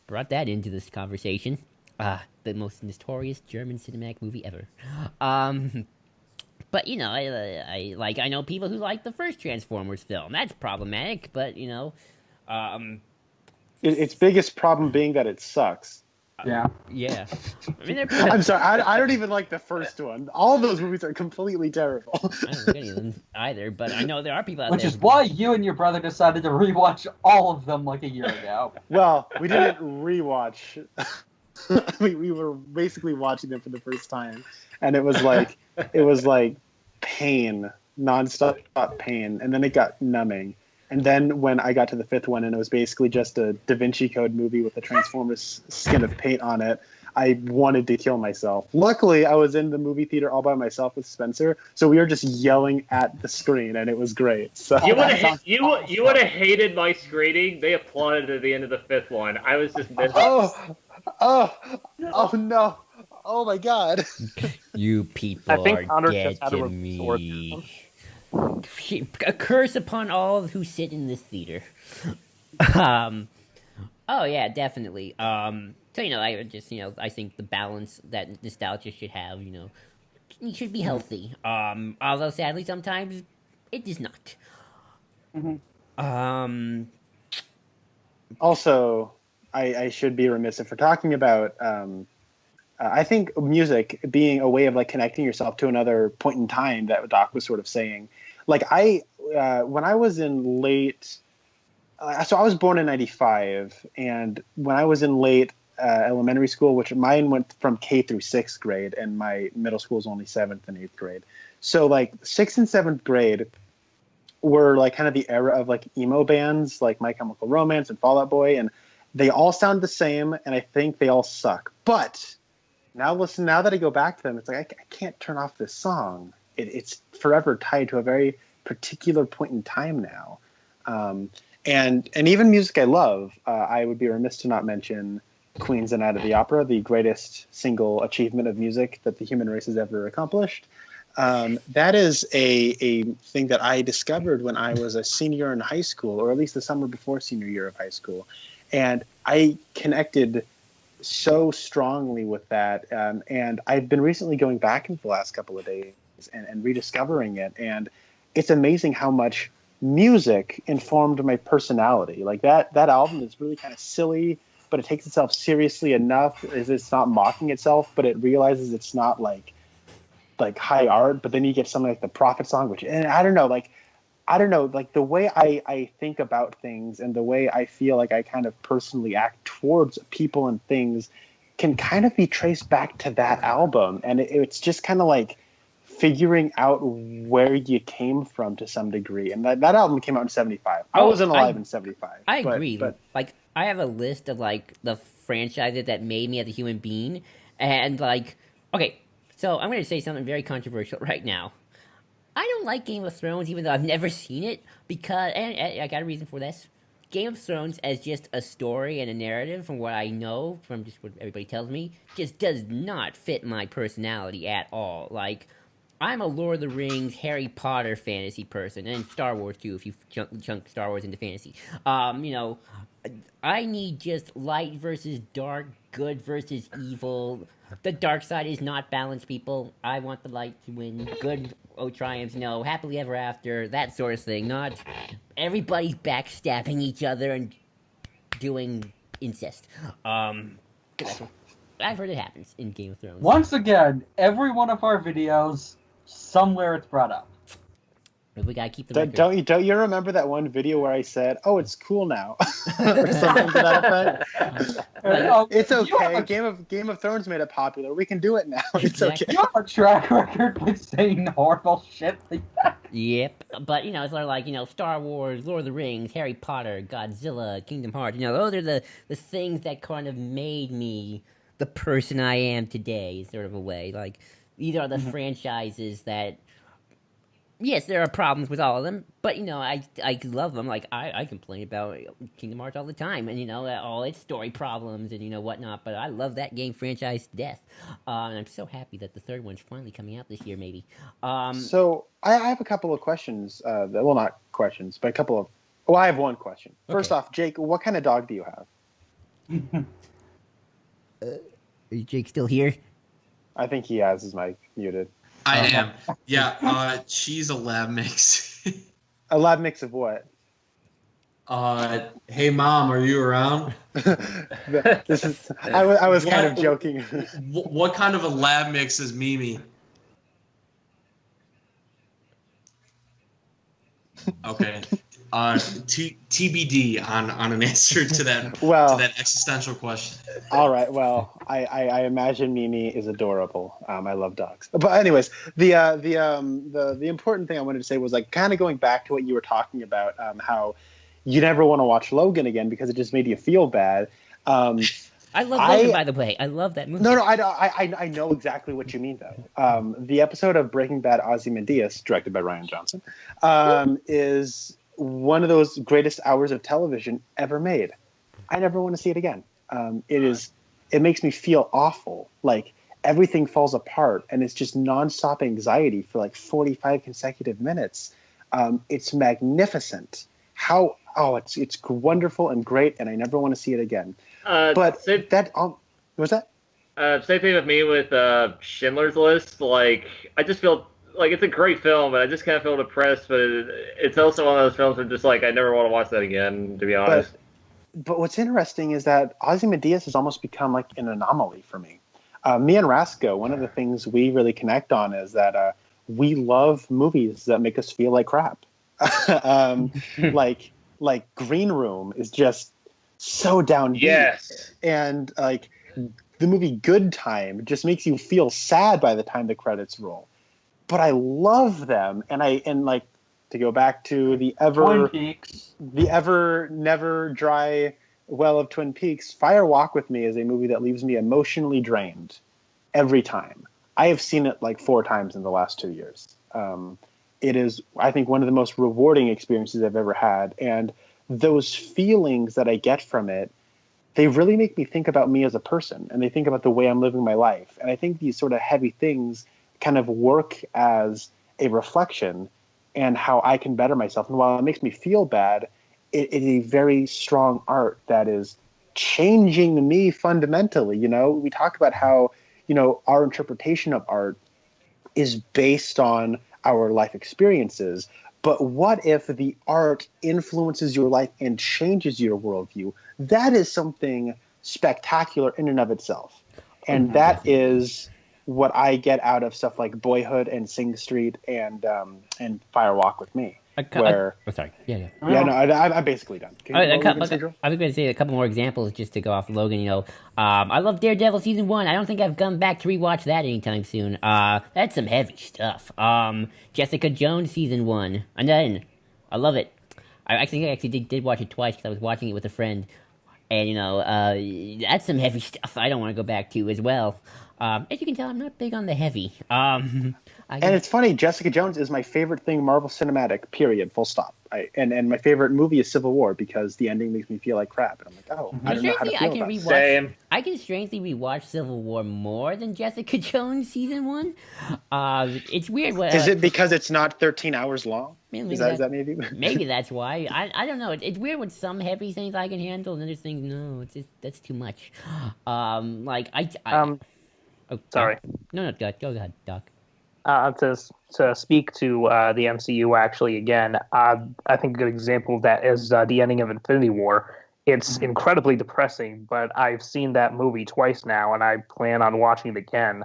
Brought that into this conversation. The most notorious German cinematic movie ever. But, you know, I know people who like the first Transformers film. That's problematic, but, you know, Its biggest problem being that it sucks. Yeah. yeah. I mean, they're I'm sorry, I don't even like the first one. All of those movies are completely terrible. I don't like any of them either, but I know there are people out Which there. is why you and your brother decided to rewatch all of them like a year ago. Well, we didn't rewatch. we were basically watching them for the first time, and it was like pain, nonstop pain, and then it got numbing. And then when I got to the fifth one, and it was basically just a Da Vinci Code movie with a Transformers skin of paint on it, I wanted to kill myself. Luckily, I was in the movie theater all by myself with Spencer, so we were just yelling at the screen, and it was great. So You would have hated my screening. They applauded at the end of the fifth one. I was just miserable. Oh no! Oh my God! You people I think are Connor just had a getting resort. me. A curse upon all who sit in this theater. Oh yeah, definitely. So you know, I just, you know, I think the balance that nostalgia should have, you know, it should be healthy. Although sadly sometimes it is not. Also, I should be remiss if we're talking about. I think music being a way of like connecting yourself to another point in time that Doc was sort of saying. Like when I was in late, so I was born in '95, and when I was in late elementary school, which mine went from K through sixth grade, and my middle school was only seventh and eighth grade. So like sixth and seventh grade were like kind of the era of like emo bands like My Chemical Romance and Fall Out Boy, and they all sound the same, and I think they all suck. But now that I go back to them, it's like I can't turn off this song. It's forever tied to a very particular point in time now. And even music I love, I would be remiss to not mention Queen's A Night at the Opera, the greatest single achievement of music that the human race has ever accomplished. That is a thing that I discovered when I was a senior in high school, or at least the summer before senior year of high school. And I connected so strongly with that. And I've been recently going back in the last couple of days and rediscovering it. And it's amazing how much music informed my personality. Like that album is really kind of silly, but it takes itself seriously enough as it's not mocking itself, but it realizes it's not like high art. But then you get something like the Prophet Song, which, and I don't know, like the way I think about things and the way I feel like I kind of personally act towards people and things can kind of be traced back to that album. And it's just kind of like figuring out where you came from to some degree. And that album came out in 75. I wasn't alive in 75. I agree. But like, I have a list of like the franchises that made me as a human being. And like, okay, so I'm going to say something very controversial right now. I don't like Game of Thrones, even though I've never seen it, because, and I got a reason for this. Game of Thrones, as just a story and a narrative, from what I know, from just what everybody tells me, just does not fit my personality at all. Like, I'm a Lord of the Rings, Harry Potter fantasy person, and Star Wars too, if you chunk Star Wars into fantasy. You know, I need just light versus dark, good versus evil. The dark side is not balanced, people. I want the light to win. Good oh triumphs, happily ever after, that sort of thing. Not everybody's backstabbing each other and doing incest. 'Cause that's what I've heard it happens in Game of Thrones. Once again, every one of our videos, somewhere it's brought up. But we gotta keep the record. Don't you remember that one video where I said, "Oh, it's cool now," or something to that effect? It's okay. Game of Thrones made it popular. We can do it now. It's okay. You have a track record with saying horrible shit like that. Yep, but it's sort of like Star Wars, Lord of the Rings, Harry Potter, Godzilla, Kingdom Hearts. Those are the things that kind of made me the person I am today, sort of a way. Like these are the franchises that. Yes, there are problems with all of them, but I love them. Like I complain about Kingdom Hearts all the time, and all its story problems and whatnot. But I love that game franchise to death, and I'm so happy that the third one's finally coming out this year. Maybe. So I have a couple of questions. Well, not questions, but a couple of. Well, I have one question. First off, Jake, what kind of dog do you have? Is Jake still here? I think he has his mic muted. I am. Yeah, she's a lab mix. A lab mix of what? Hey mom, are you around? This is. I was kind of joking. What kind of a lab mix is Mimi? Okay. TBD on an answer to that to that existential question. All right. Well, I imagine Mimi is adorable. I love dogs. But anyways, the important thing I wanted to say was like kind of going back to what you were talking about, how you never want to watch Logan again because it just made you feel bad. I love Logan, by the way. I love that movie. No, I know exactly what you mean though. The episode of Breaking Bad, Ozymandias, directed by Rian Johnson, is one of those greatest hours of television ever made. I never want to see it again. It makes me feel awful. Like everything falls apart and it's just nonstop anxiety for like 45 consecutive minutes. It's magnificent. It's wonderful and great, and I never want to see it again. But was that? Same thing with me with Schindler's List. Like I just feel like it's a great film, but I just kind of feel depressed. But it's also one of those films where just like I never want to watch that again, to be honest. But what's interesting is that Ozymandias has almost become like an anomaly for me. Me and Rasco, one of the things we really connect on is that we love movies that make us feel like crap. Like Green Room is just so downbeat. Yes. And like the movie Good Time just makes you feel sad by the time the credits roll. But I love them, and like to go back to the ever never dry well of Twin Peaks, Fire Walk with Me is a movie that leaves me emotionally drained every time. I have seen it like 4 times in the last 2 years. It is, I think, one of the most rewarding experiences I've ever had, and those feelings that I get from it, they really make me think about me as a person, and they think about the way I'm living my life. And I think these sort of heavy things kind of work as a reflection and how I can better myself. And while it makes me feel bad, it is a very strong art that is changing me fundamentally. We talk about how, our interpretation of art is based on our life experiences. But what if the art influences your life and changes your worldview? That is something spectacular in and of itself. And that is what I get out of stuff like Boyhood and Sing Street and Fire Walk with Me. Sorry. Yeah. Yeah, no, I'm basically done. I was going to say a couple more examples just to go off Logan. I love Daredevil Season 1. I don't think I've come back to rewatch that anytime soon. That's some heavy stuff. Jessica Jones Season 1. I love it. I actually did watch it twice because I was watching it with a friend. And, that's some heavy stuff I don't want to go back to as well. As you can tell, I'm not big on the heavy. And it's funny, Jessica Jones is my favorite thing Marvel Cinematic, period, full stop. And my favorite movie is Civil War because the ending makes me feel like crap. And I'm like, I don't know how to feel about it. Same. I can strangely rewatch Civil War more than Jessica Jones Season 1. It's weird. Is it because it's not 13 hours long? Is that maybe? Maybe that's why. I don't know. It's weird with some heavy things I can handle and other things, no, that's too much. Oh, sorry. No, go ahead, Doc. To speak to the MCU actually again, I think a good example of that is the ending of Infinity War. It's incredibly depressing, but I've seen that movie twice now, and I plan on watching it again,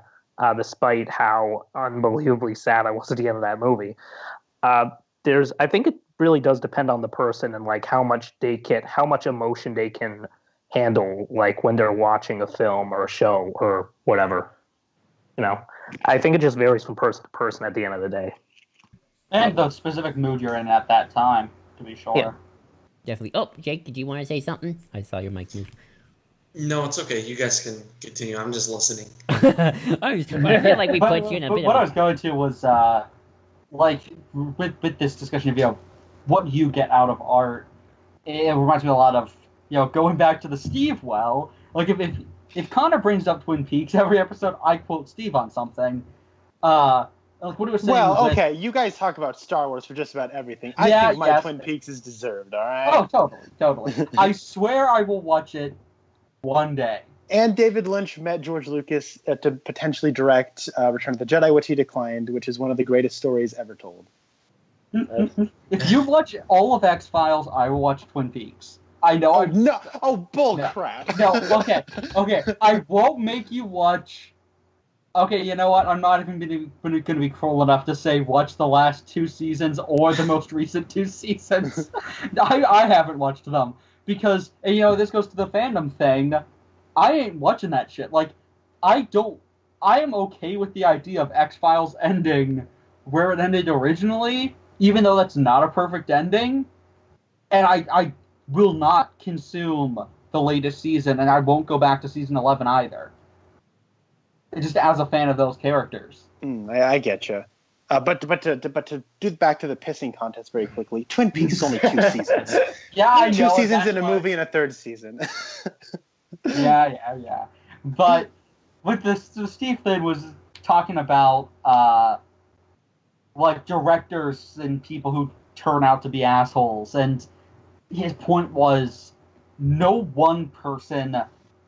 despite how unbelievably sad I was at the end of that movie. I think it really does depend on the person and like how much emotion they can handle, like when they're watching a film or a show or whatever. I think it just varies from person to person at the end of the day. And the specific mood you're in at that time, to be sure. Yeah. Definitely. Oh, Jake, did you want to say something? I saw your mic move. No, it's okay. You guys can continue. I'm just listening. I feel like we put you in a bit what of... I was going to was, with this discussion of, what you get out of art, it reminds me a lot of, going back to the Steve well. Like, if Connor brings up Twin Peaks every episode, I quote Steve on something. Like what he was saying. Well, okay, you guys talk about Star Wars for just about everything. I think my Twin Peaks is deserved, all right? Oh, totally. I swear I will watch it one day. And David Lynch met George Lucas to potentially direct Return of the Jedi, which he declined, which is one of the greatest stories ever told. If you watch all of X-Files, I will watch Twin Peaks. I know. Oh, no. Oh, bull crap. No, okay. I won't make you watch... Okay, you know what? I'm not even going to be cruel enough to say watch the last 2 seasons or the most recent 2 seasons. I haven't watched them. Because, this goes to the fandom thing. I ain't watching that shit. Like, I am okay with the idea of X-Files ending where it ended originally, even though that's not a perfect ending. And I will not consume the latest season, and I won't go back to season 11 either. Just as a fan of those characters. I get you. But to do back to the pissing contest very quickly, Twin Peaks is only 2 seasons. Yeah, I know. 2 seasons in a movie and a 3rd season. Yeah. But with this, Steve thing was talking about like directors and people who turn out to be assholes, and his point was no one person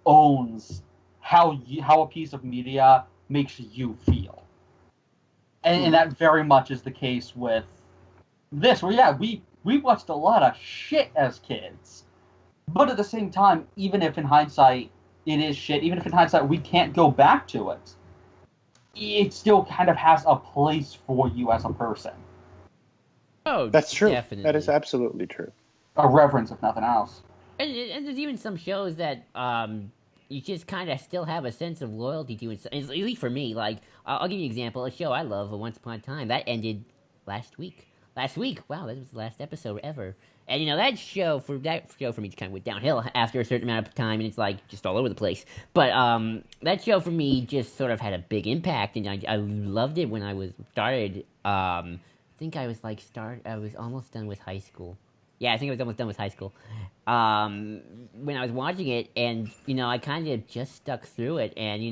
owns how a piece of media makes you feel. And that very much is the case with this, where we watched a lot of shit as kids. But at the same time, even if in hindsight it is shit, even if in hindsight we can't go back to it, it still kind of has a place for you as a person. Oh, that's true. Definitely. That is absolutely true. A reverence, if nothing else. And there's even some shows that you just kind of still have a sense of loyalty to it. At least for me, like, I'll give you an example. A show I love, Once Upon a Time, that ended last week. Wow, that was the last episode ever. And, that show for me just kind of went downhill after a certain amount of time, and it's, like, just all over the place. But that show for me just sort of had a big impact, and I loved it when I was started. I think I was, I was almost done with high school. Yeah, I think I was almost done with high school. When I was watching it, and, I kind of just stuck through it, and,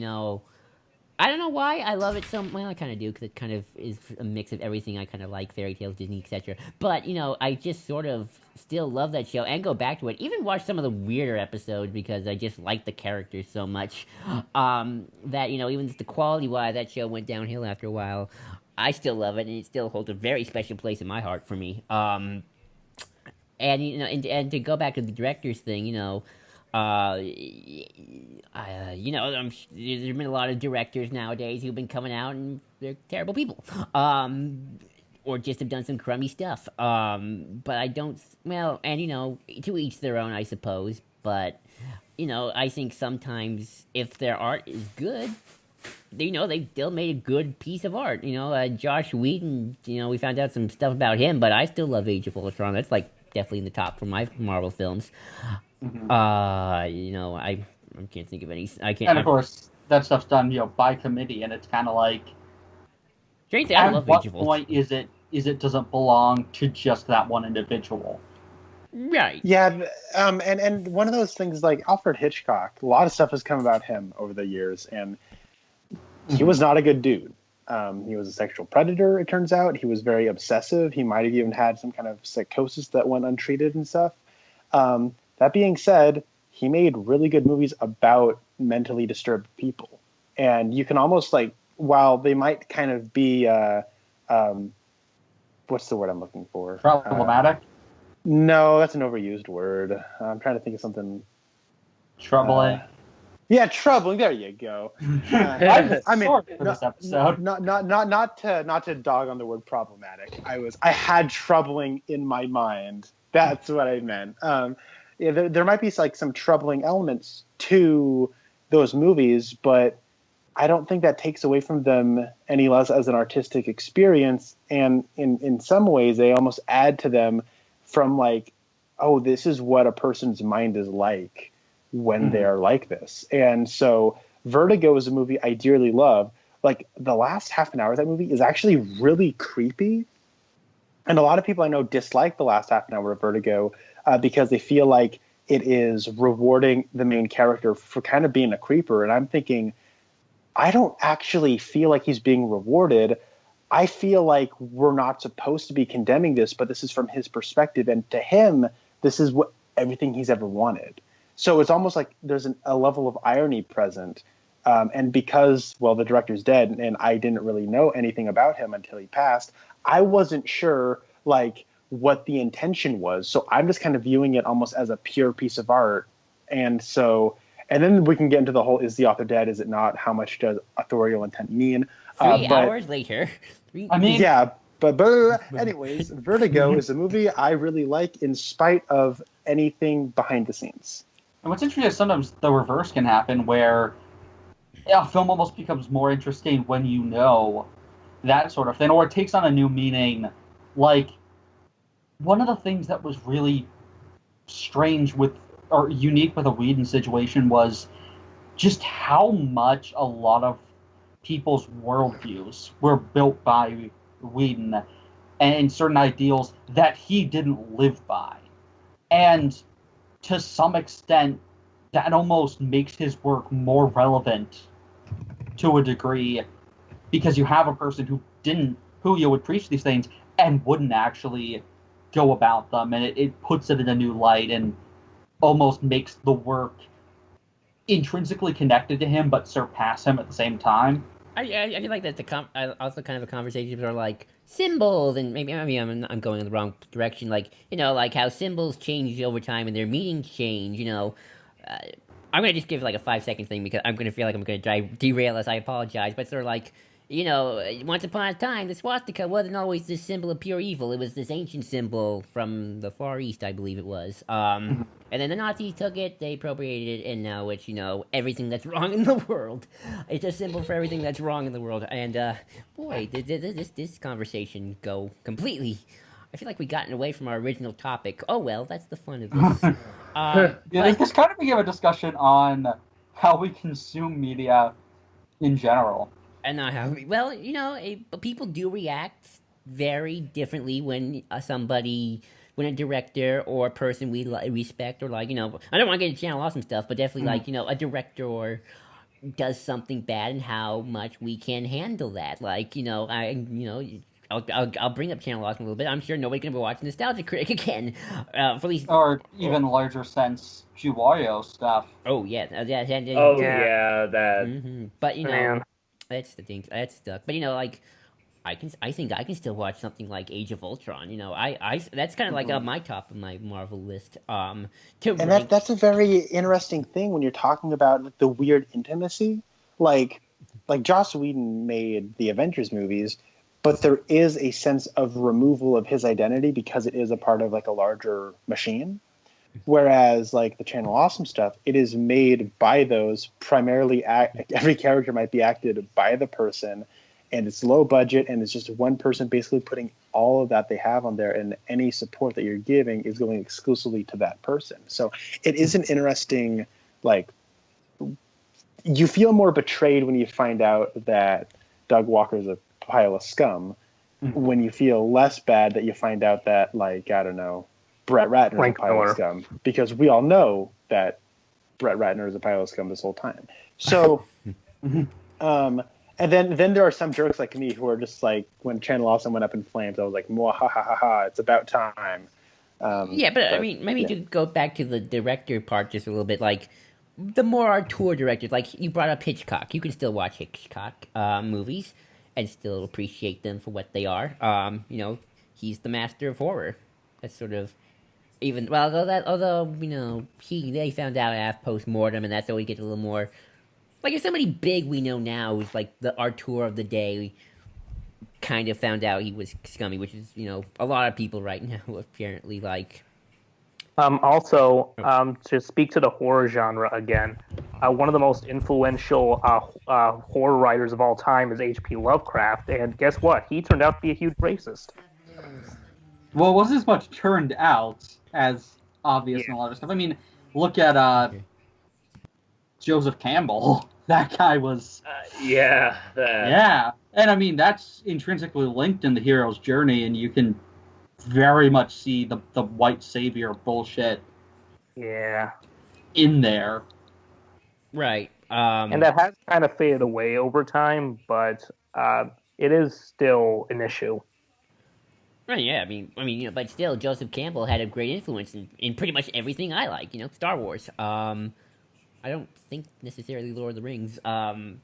I don't know why I love it so much. Well, I kind of do, because it kind of is a mix of everything I kind of like, fairy tales, Disney, etc. But, I just sort of still love that show, and go back to it. Even watch some of the weirder episodes, because I just like the characters so much, that, even the quality-wise, that show went downhill after a while. I still love it, and it still holds a very special place in my heart for me. And to go back to the director's thing, there's been a lot of directors nowadays who've been coming out and they're terrible people, or just have done some crummy stuff. But I don't. Well, and to each their own, I suppose. But I think sometimes if their art is good, they still made a good piece of art. Josh Whedon. We found out some stuff about him, but I still love Age of Ultron. That's definitely in the top for my Marvel films. Mm-hmm. I can't think of any. I can't. And of course, that stuff's done, by committee, and it's kind of like. Strangely, I love Age of Ultron. At what point is it doesn't belong to just that one individual? Right. Yeah, and one of those things like Alfred Hitchcock. A lot of stuff has come about him over the years, and he was not a good dude. He was a sexual predator, it turns out. He was very obsessive. He might have even had some kind of psychosis that went untreated and stuff. That being said, he made really good movies about mentally disturbed people. And you can almost while they might kind of be, what's the word I'm looking for? Problematic. No, that's an overused word. I'm trying to think of something. Troubling. Yeah, troubling. There you go. I mean, for this episode. not to dog on the word problematic. I had troubling in my mind. That's what I meant. Yeah, there might be like some troubling elements to those movies, but I don't think that takes away from them any less as an artistic experience. And in some ways, they almost add to them from like, oh, this is what a person's mind is like when they are like this. And so Vertigo is a movie I dearly love. Like the last half an hour of that movie is actually really creepy. And a lot of people I know dislike the last half an hour of Vertigo because they feel like it is rewarding the main character for kind of being a creeper. And I'm thinking, I don't actually feel like he's being rewarded. I feel like we're not supposed to be condemning this, but this is from his perspective. And to him, this is what everything he's ever wanted. So it's almost like there's a level of irony present. And because, well, the director's dead and I didn't really know anything about him until he passed, I wasn't sure like what the intention was. So I'm just kind of viewing it almost as a pure piece of art. And then we can get into the whole, is the author dead? Is it not? How much does authorial intent mean? 3 hours later. Yeah, but anyways, Vertigo is a movie I really like in spite of anything behind the scenes. And what's interesting is sometimes the reverse can happen where a film almost becomes more interesting when you know that sort of thing, or it takes on a new meaning. Like, one of the things that was really strange or unique with a Whedon situation was just how much a lot of people's worldviews were built by Whedon and certain ideals that he didn't live by. And to some extent, that almost makes his work more relevant to a degree because you have a person who you would preach these things and wouldn't actually go about them, and it puts it in a new light and almost makes the work intrinsically connected to him but surpass him at the same time. I feel like that's also kind of a conversation are like symbols, and maybe I'm going in the wrong direction. Like, you know, like how symbols change over time and their meanings change. You know, I'm gonna just give like a 5-second thing because I'm gonna feel like I'm gonna derail us. I apologize, but sort of like, you know, once upon a time, the swastika wasn't always this symbol of pure evil. It was this ancient symbol from the Far East, I believe it was. And then the Nazis took it, they appropriated it, and now it's, you know, everything that's wrong in the world. It's a symbol for everything that's wrong in the world. And, boy, this conversation go completely... I feel like we gotten away from our original topic. Oh, well, that's the fun of this. This kind of became a discussion on how we consume media in general. And not how... Well, you know, people do react very differently when when a director or a person we respect, or like, you know, I don't want to get into Channel Awesome stuff, but definitely like, you know, a director does something bad and how much we can handle that. Like, you know, I'll bring up Channel Awesome a little bit. I'm sure nobody's gonna be watching Nostalgia Critic again, for at least. Or even larger sense, Wario stuff. Oh yeah, that. Mm-hmm. But you know, that's the thing. That's stuck. But you know, like. I think I can still watch something like Age of Ultron. You know, that's kind of like on my top of my Marvel list. That's a very interesting thing when you're talking about like, the weird intimacy. Like Joss Whedon made the Avengers movies, but there is a sense of removal of his identity because it is a part of like a larger machine. Whereas like the Channel Awesome stuff, it is made by those primarily. Every character might be acted by the person. And it's low budget, and it's just one person basically putting all of that they have on there, and any support that you're giving is going exclusively to that person. So it is an interesting, like, you feel more betrayed when you find out that Doug Walker's a pile of scum, when you feel less bad that you find out that, like, I don't know, Brett Ratner is a pile of scum, because we all know that Brett Ratner is a pile of scum this whole time. So, and then there are some jerks like me who are just like, when Channel Awesome went up in flames, I was like, ha ha ha ha, it's about time. But I mean, maybe to go back to the director part just a little bit, like, the more auteur directors, like you brought up Hitchcock. You can still watch Hitchcock movies and still appreciate them for what they are. He's the master of horror. That's sort of even although they found out after post mortem, and that's always gets a little more like if somebody big we know now who's like the auteur of the day kind of found out he was scummy, which is a lot of people right now apparently like. To speak to the horror genre again, one of the most influential horror writers of all time is H.P. Lovecraft, and guess what? He turned out to be a huge racist. Well, it wasn't as much turned out as obvious in a lot of stuff. I mean, look at Joseph Campbell. That guy was... Yeah. And I mean, that's intrinsically linked in the hero's journey, and you can very much see the white savior bullshit in there. Right. And that has kind of faded away over time, but it is still an issue. Right, yeah, I mean, but still, Joseph Campbell had a great influence in pretty much everything I like, Star Wars. I don't think necessarily Lord of the Rings. And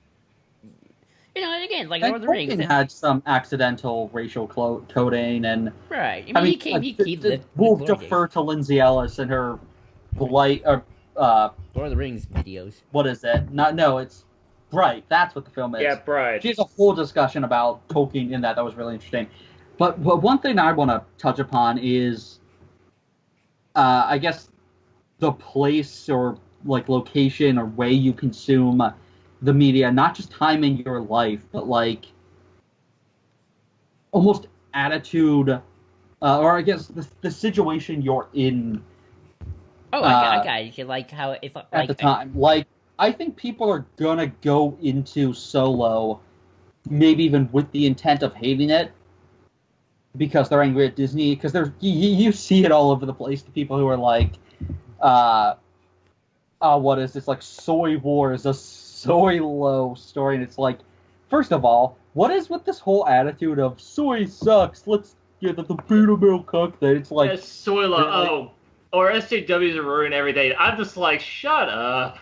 again, like Lord of the Rings had some accidental racial coding, and right. We'll defer to Lindsay Ellis and her Lord of the Rings videos. What is it? It's Bright. That's what the film is. Yeah, Bright. She has a whole discussion about Tolkien in that. That was really interesting. But one thing I want to touch upon is, I guess, the place or like location or way you consume the media, not just time in your life, but like almost attitude, or I guess the situation you're in. Oh, I got it. Like how if at the time, like I think people are gonna go into Solo, maybe even with the intent of hating it, because they're angry at Disney. Because you see it all over the place. The people who are like, what is this? Like Soy Wars, a Soy-Lo story, and it's like, first of all, what is with this whole attitude of soy sucks? Let's get the beta milk cook that it's like Soy-Lo. Or SJWs are ruining everything. I'm just like, shut up.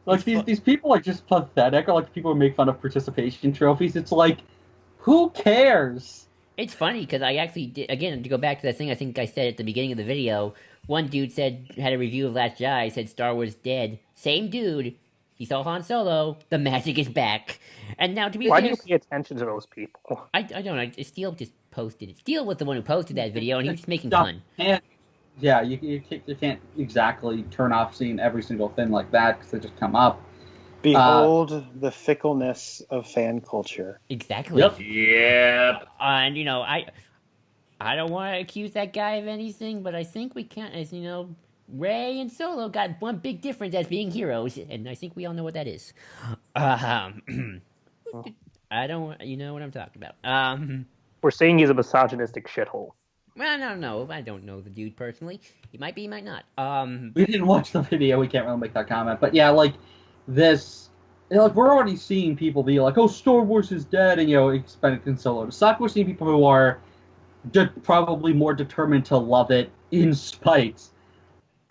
Like these people are just pathetic. Or like people who make fun of participation trophies. It's like, who cares? It's funny because I actually did, again, to go back to that thing I think I said at the beginning of the video. One dude had a review of Last Jedi, said Star Wars dead. Same dude. He saw Han Solo. The magic is back. And now, to be Why fair, do you pay attention to those people? I don't. Steele just posted it. Steele was the one who posted that video, and he was just making fun. Yeah, you can't exactly turn off seeing every single thing like that because they just come up. Behold the fickleness of fan culture. Exactly. Yep. And I don't want to accuse that guy of anything, but I think we can't. As Rey and Solo got one big difference as being heroes, and I think we all know what that is. I don't, what I'm talking about. We're saying he's a misogynistic shithole. Well, no, I don't know the dude personally. He might be, he might not. We didn't watch the video, we can't really make that comment. But yeah, like this, like we're already seeing people be like, "Oh, Star Wars is dead," and expecting Solo to suck. We're seeing people who are probably more determined to love it in spite.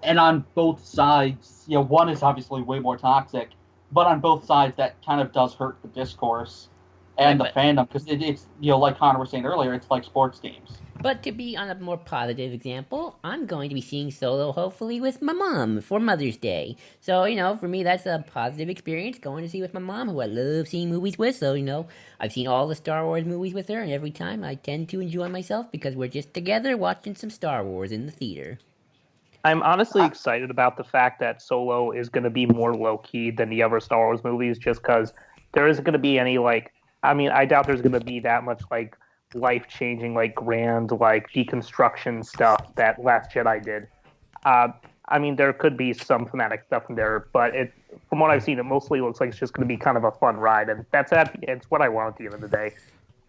And on both sides, one is obviously way more toxic, but on both sides, that kind of does hurt the discourse and the fandom, because it's, like Connor was saying earlier, it's like sports teams. But to be on a more positive example, I'm going to be seeing Solo hopefully with my mom for Mother's Day. So, for me, that's a positive experience, going to see with my mom, who I love seeing movies with. So, I've seen all the Star Wars movies with her, and every time I tend to enjoy myself because we're just together watching some Star Wars in the theater. I'm honestly excited about the fact that Solo is going to be more low-key than the other Star Wars movies, just because there isn't going to be any, I doubt there's going to be that much, life-changing, grand, deconstruction stuff that Last Jedi did. There could be some thematic stuff in there, but from what I've seen, it mostly looks like it's just going to be kind of a fun ride, and it's what I want at the end of the day.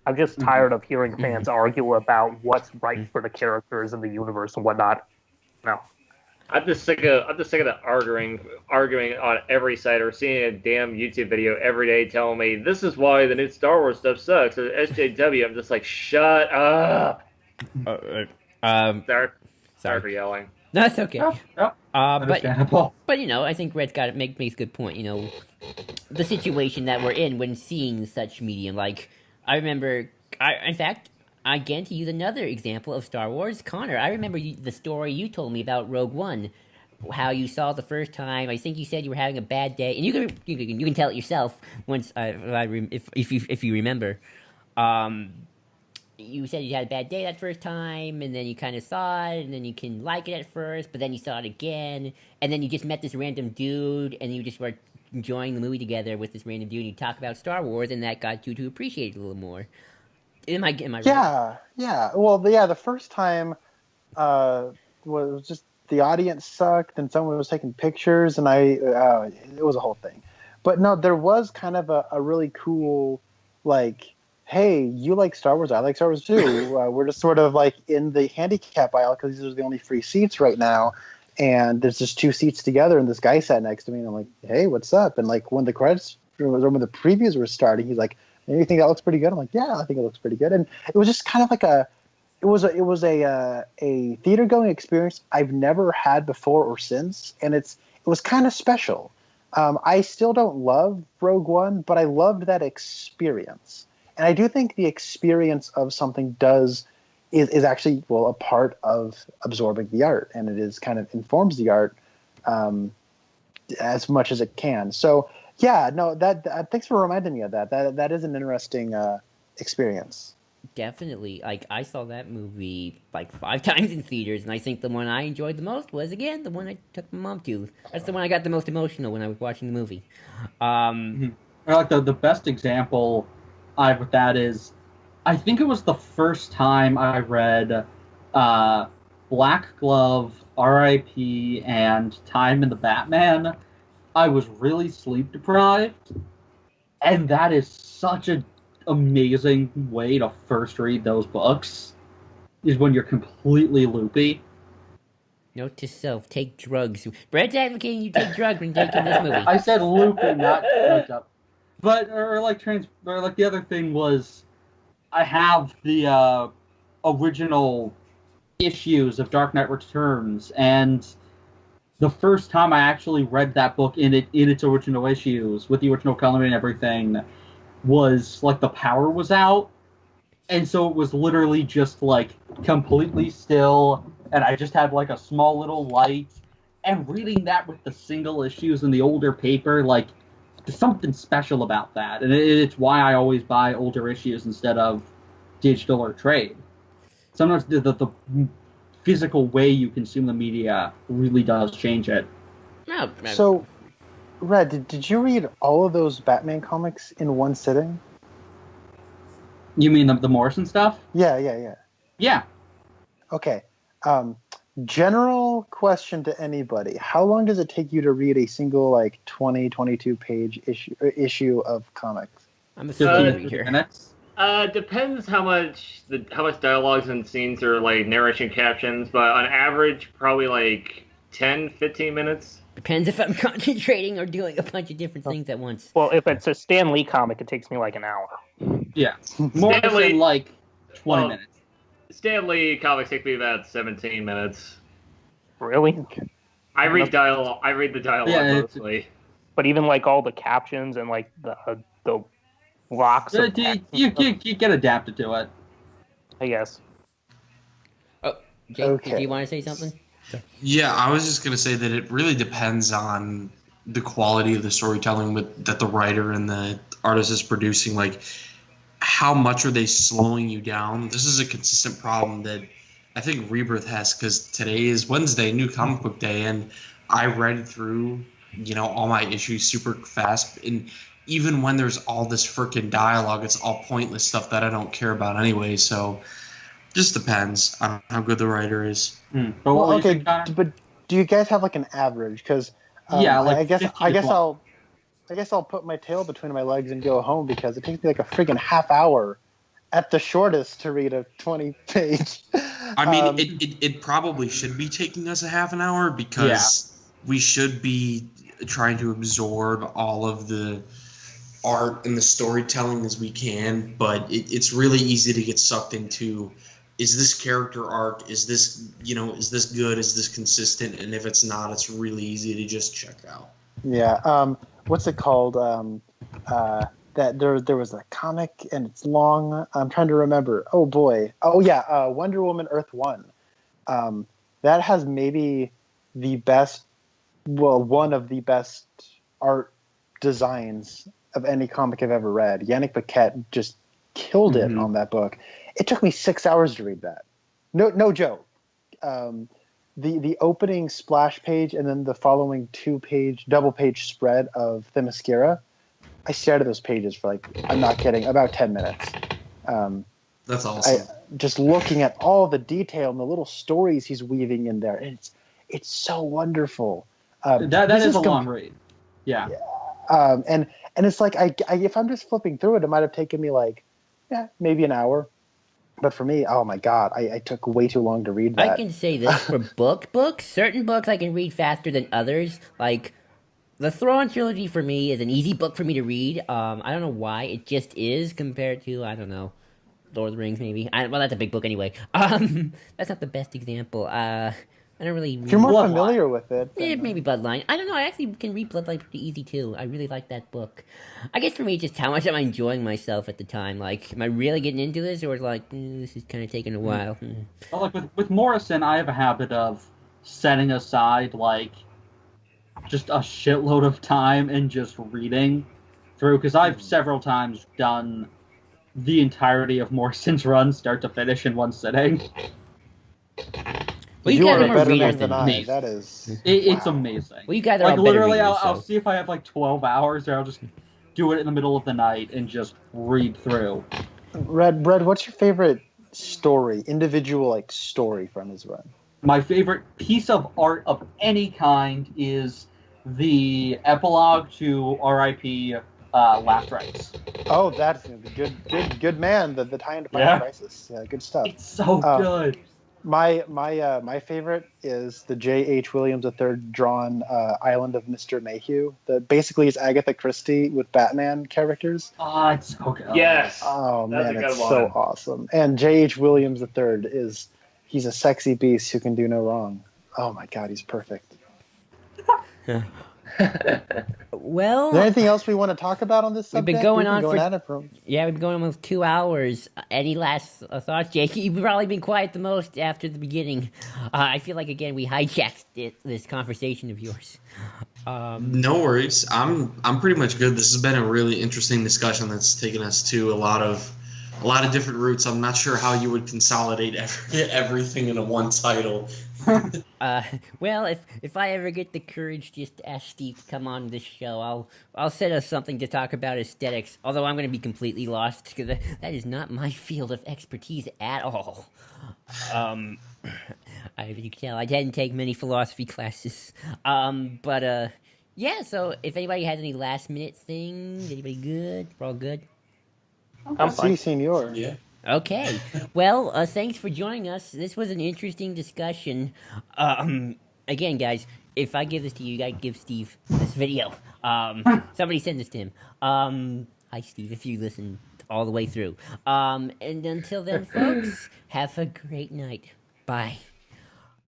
I'm just tired of hearing fans argue about what's right for the characters in the universe and whatnot. No. I'm just sick of the arguing on every site or seeing a damn YouTube video every day telling me this is why the new Star Wars stuff sucks. SJW, I'm just like, shut up. Sorry for yelling. That's okay. Yep. But Understandable. I think Red's got makes a good point. The situation that we're in when seeing such medium. Like I remember, in fact, again to use another example of Star Wars, Connor. I remember the story you told me about Rogue One, how you saw it the first time. I think you said you were having a bad day, and you can tell it yourself once if you remember. Um, you said you had a bad day that first time, and then you kind of saw it, and then you can like it at first, but then you saw it again, and then you just met this random dude, and you just were enjoying the movie together with this random dude, and you talk about Star Wars, and that got you to appreciate it a little more. Am I right? Yeah. Well, the first time was just the audience sucked, and someone was taking pictures, and it was a whole thing. But no, there was kind of a really cool, like, hey, you like Star Wars, I like Star Wars too. We're just sort of like in the handicap aisle because these are the only free seats right now. And there's just two seats together, and this guy sat next to me, and I'm like, hey, what's up? And like when the credits, when the previews were starting, he's like, you think that looks pretty good? I'm like, yeah, I think it looks pretty good. And it was just kind of like it was a theater going experience I've never had before or since, and it was kind of special. I still don't love Rogue One, but I loved that experience. And I do think the experience of something is actually, well, a part of absorbing the art, and it is kind of informs the art as much as it can. So yeah, no, that thanks for reminding me of that. That is an interesting experience. Definitely. Like I saw that movie like 5 times in theaters, and I think the one I enjoyed the most was again the one I took my mom to. That's the one I got the most emotional when I was watching the movie. Like the best example I have with that is, I think it was the first time I read Black Glove, R.I.P., and Time in the Batman. I was really sleep deprived, and that is such an amazing way to first read those books, is when you're completely loopy. Note to self: take drugs. Brad's advocating you take drugs when taking this movie. I said loopy, not hooked up. But or like the other thing was, I have the original issues of Dark Knight Returns, and the first time I actually read that book in its original issues with the original coloring and everything was like the power was out, and so it was literally just like completely still, and I just had like a small little light, and reading that with the single issues in the older paper, like, there's something special about that, and it's why I always buy older issues instead of digital or trade. Sometimes the physical way you consume the media really does change it. No. So, Red, did you read all of those Batman comics in one sitting? You mean the Morrison stuff? Yeah. Yeah. Okay. General question to anybody. How long does it take you to read a single, like, 20, 22-page issue of comics? I'm a slow 15 reader. minutes. Depends how much dialogues and scenes are like narration captions, but on average, probably like 10, 15 minutes. Depends if I'm concentrating or doing a bunch of different things at once. Well, if it's a Stan Lee comic, it takes me like an hour. Yeah. Morrison, like 20 minutes. Stan Lee comics take me about 17 minutes. Really? I read dialogue. I read the dialogue mostly. But even like all the captions and like the rocks. You get adapted to it. I guess. Oh, Jake, Okay. did you want to say something? Yeah, I was just going to say that it really depends on the quality of the storytelling that the writer and the artist is producing. Like, how much are they slowing you down? This is a consistent problem that I think Rebirth has, because today is Wednesday, New Comic Book Day, and I read through, all my issues super fast. And even when there's all this freaking dialogue, it's all pointless stuff that I don't care about anyway. So just depends on how good the writer is. Well, okay, but do you guys have like an average? Because I guess I'll put my tail between my legs and go home, because it takes me like a friggin' half hour at the shortest to read a 20-page. I mean, it probably should be taking us a half an hour, because we should be trying to absorb all of the art and the storytelling as we can, but it's really easy to get sucked into is this character arc, is this good, is this consistent? And if it's not, it's really easy to just check out. Yeah. What's it called? That there was a comic and it's long. I'm trying to remember. Oh boy. Oh yeah. Wonder Woman Earth 1. That has maybe the best, one of the best art designs of any comic I've ever read. Yannick Paquette just killed it on that book. It took me 6 hours to read that. No joke. The opening splash page and then the following double page spread of Themyscira, I stared at those pages for, like, I'm not kidding, about 10 minutes. That's awesome. Just looking at all the detail and the little stories he's weaving in there. It's so wonderful. That is a long read. Yeah. And it's like, if I'm just flipping through it, it might have taken me maybe an hour. But for me, oh my God, I took way too long to read that. I can say this for books. Certain books I can read faster than others. Like, the Thrawn trilogy for me is an easy book for me to read. I don't know why. It just is compared to, I don't know, Lord of the Rings maybe. Well, that's a big book anyway. That's not the best example. I don't really read. If you're more familiar with it. Yeah, maybe Bloodline. I don't know. I actually can read Bloodline pretty easy too. I really like that book. I guess for me, just how much am I enjoying myself at the time? Like, am I really getting into this, or like this is kind of taking a while? Well, like with Morrison, I have a habit of setting aside like just a shitload of time and just reading through, because I've several times done the entirety of Morrison's run, start to finish, in one sitting. Well, you are a more better man readers than than I. me. That is... It's amazing. Well, you guys are like, all better literally, readers, I'll so. see if I have like 12 hours, or I'll just do it in the middle of the night and just read through. Red, what's your favorite story, individual story from his run? My favorite piece of art of any kind is the epilogue to R.I.P. Last Rites. Oh, that's good man. The tie into Final Crisis. Yeah, good stuff. It's so good. My favorite is the J.H. Williams III drawn Island of Mr. Mayhew. Basically is Agatha Christie with Batman characters. Oh, it's so good. Yes. Oh That's man, a it's good so one. awesome. And J.H. Williams III he's a sexy beast who can do no wrong. Oh my God, he's perfect. Well, Is there anything else we want to talk about on this we've subject? been going We've on for at it for... yeah, we've been going almost 2 hours. Any last thoughts, Jake? You've probably been quiet the most after the beginning. I feel like again we hijacked this conversation of yours. No worries. I'm pretty much good. This has been a really interesting discussion that's taken us to a lot of different routes. I'm not sure how you would consolidate everything into one title. Well, if I ever get the courage just to ask Steve to come on this show, I'll set us something to talk about aesthetics. Although I'm going to be completely lost because that is not my field of expertise at all. As you can tell, I didn't take many philosophy classes. Yeah. So if anybody has any last minute things, anybody good? We're all good. I'm fine. Si, senor. Yeah. Okay. Well, thanks for joining us. This was an interesting discussion. Again, guys, if I give this to you, you gotta give Steve this video. Somebody send this to him. Hi, Steve, if you listen all the way through. And until then, folks, have a great night. Bye.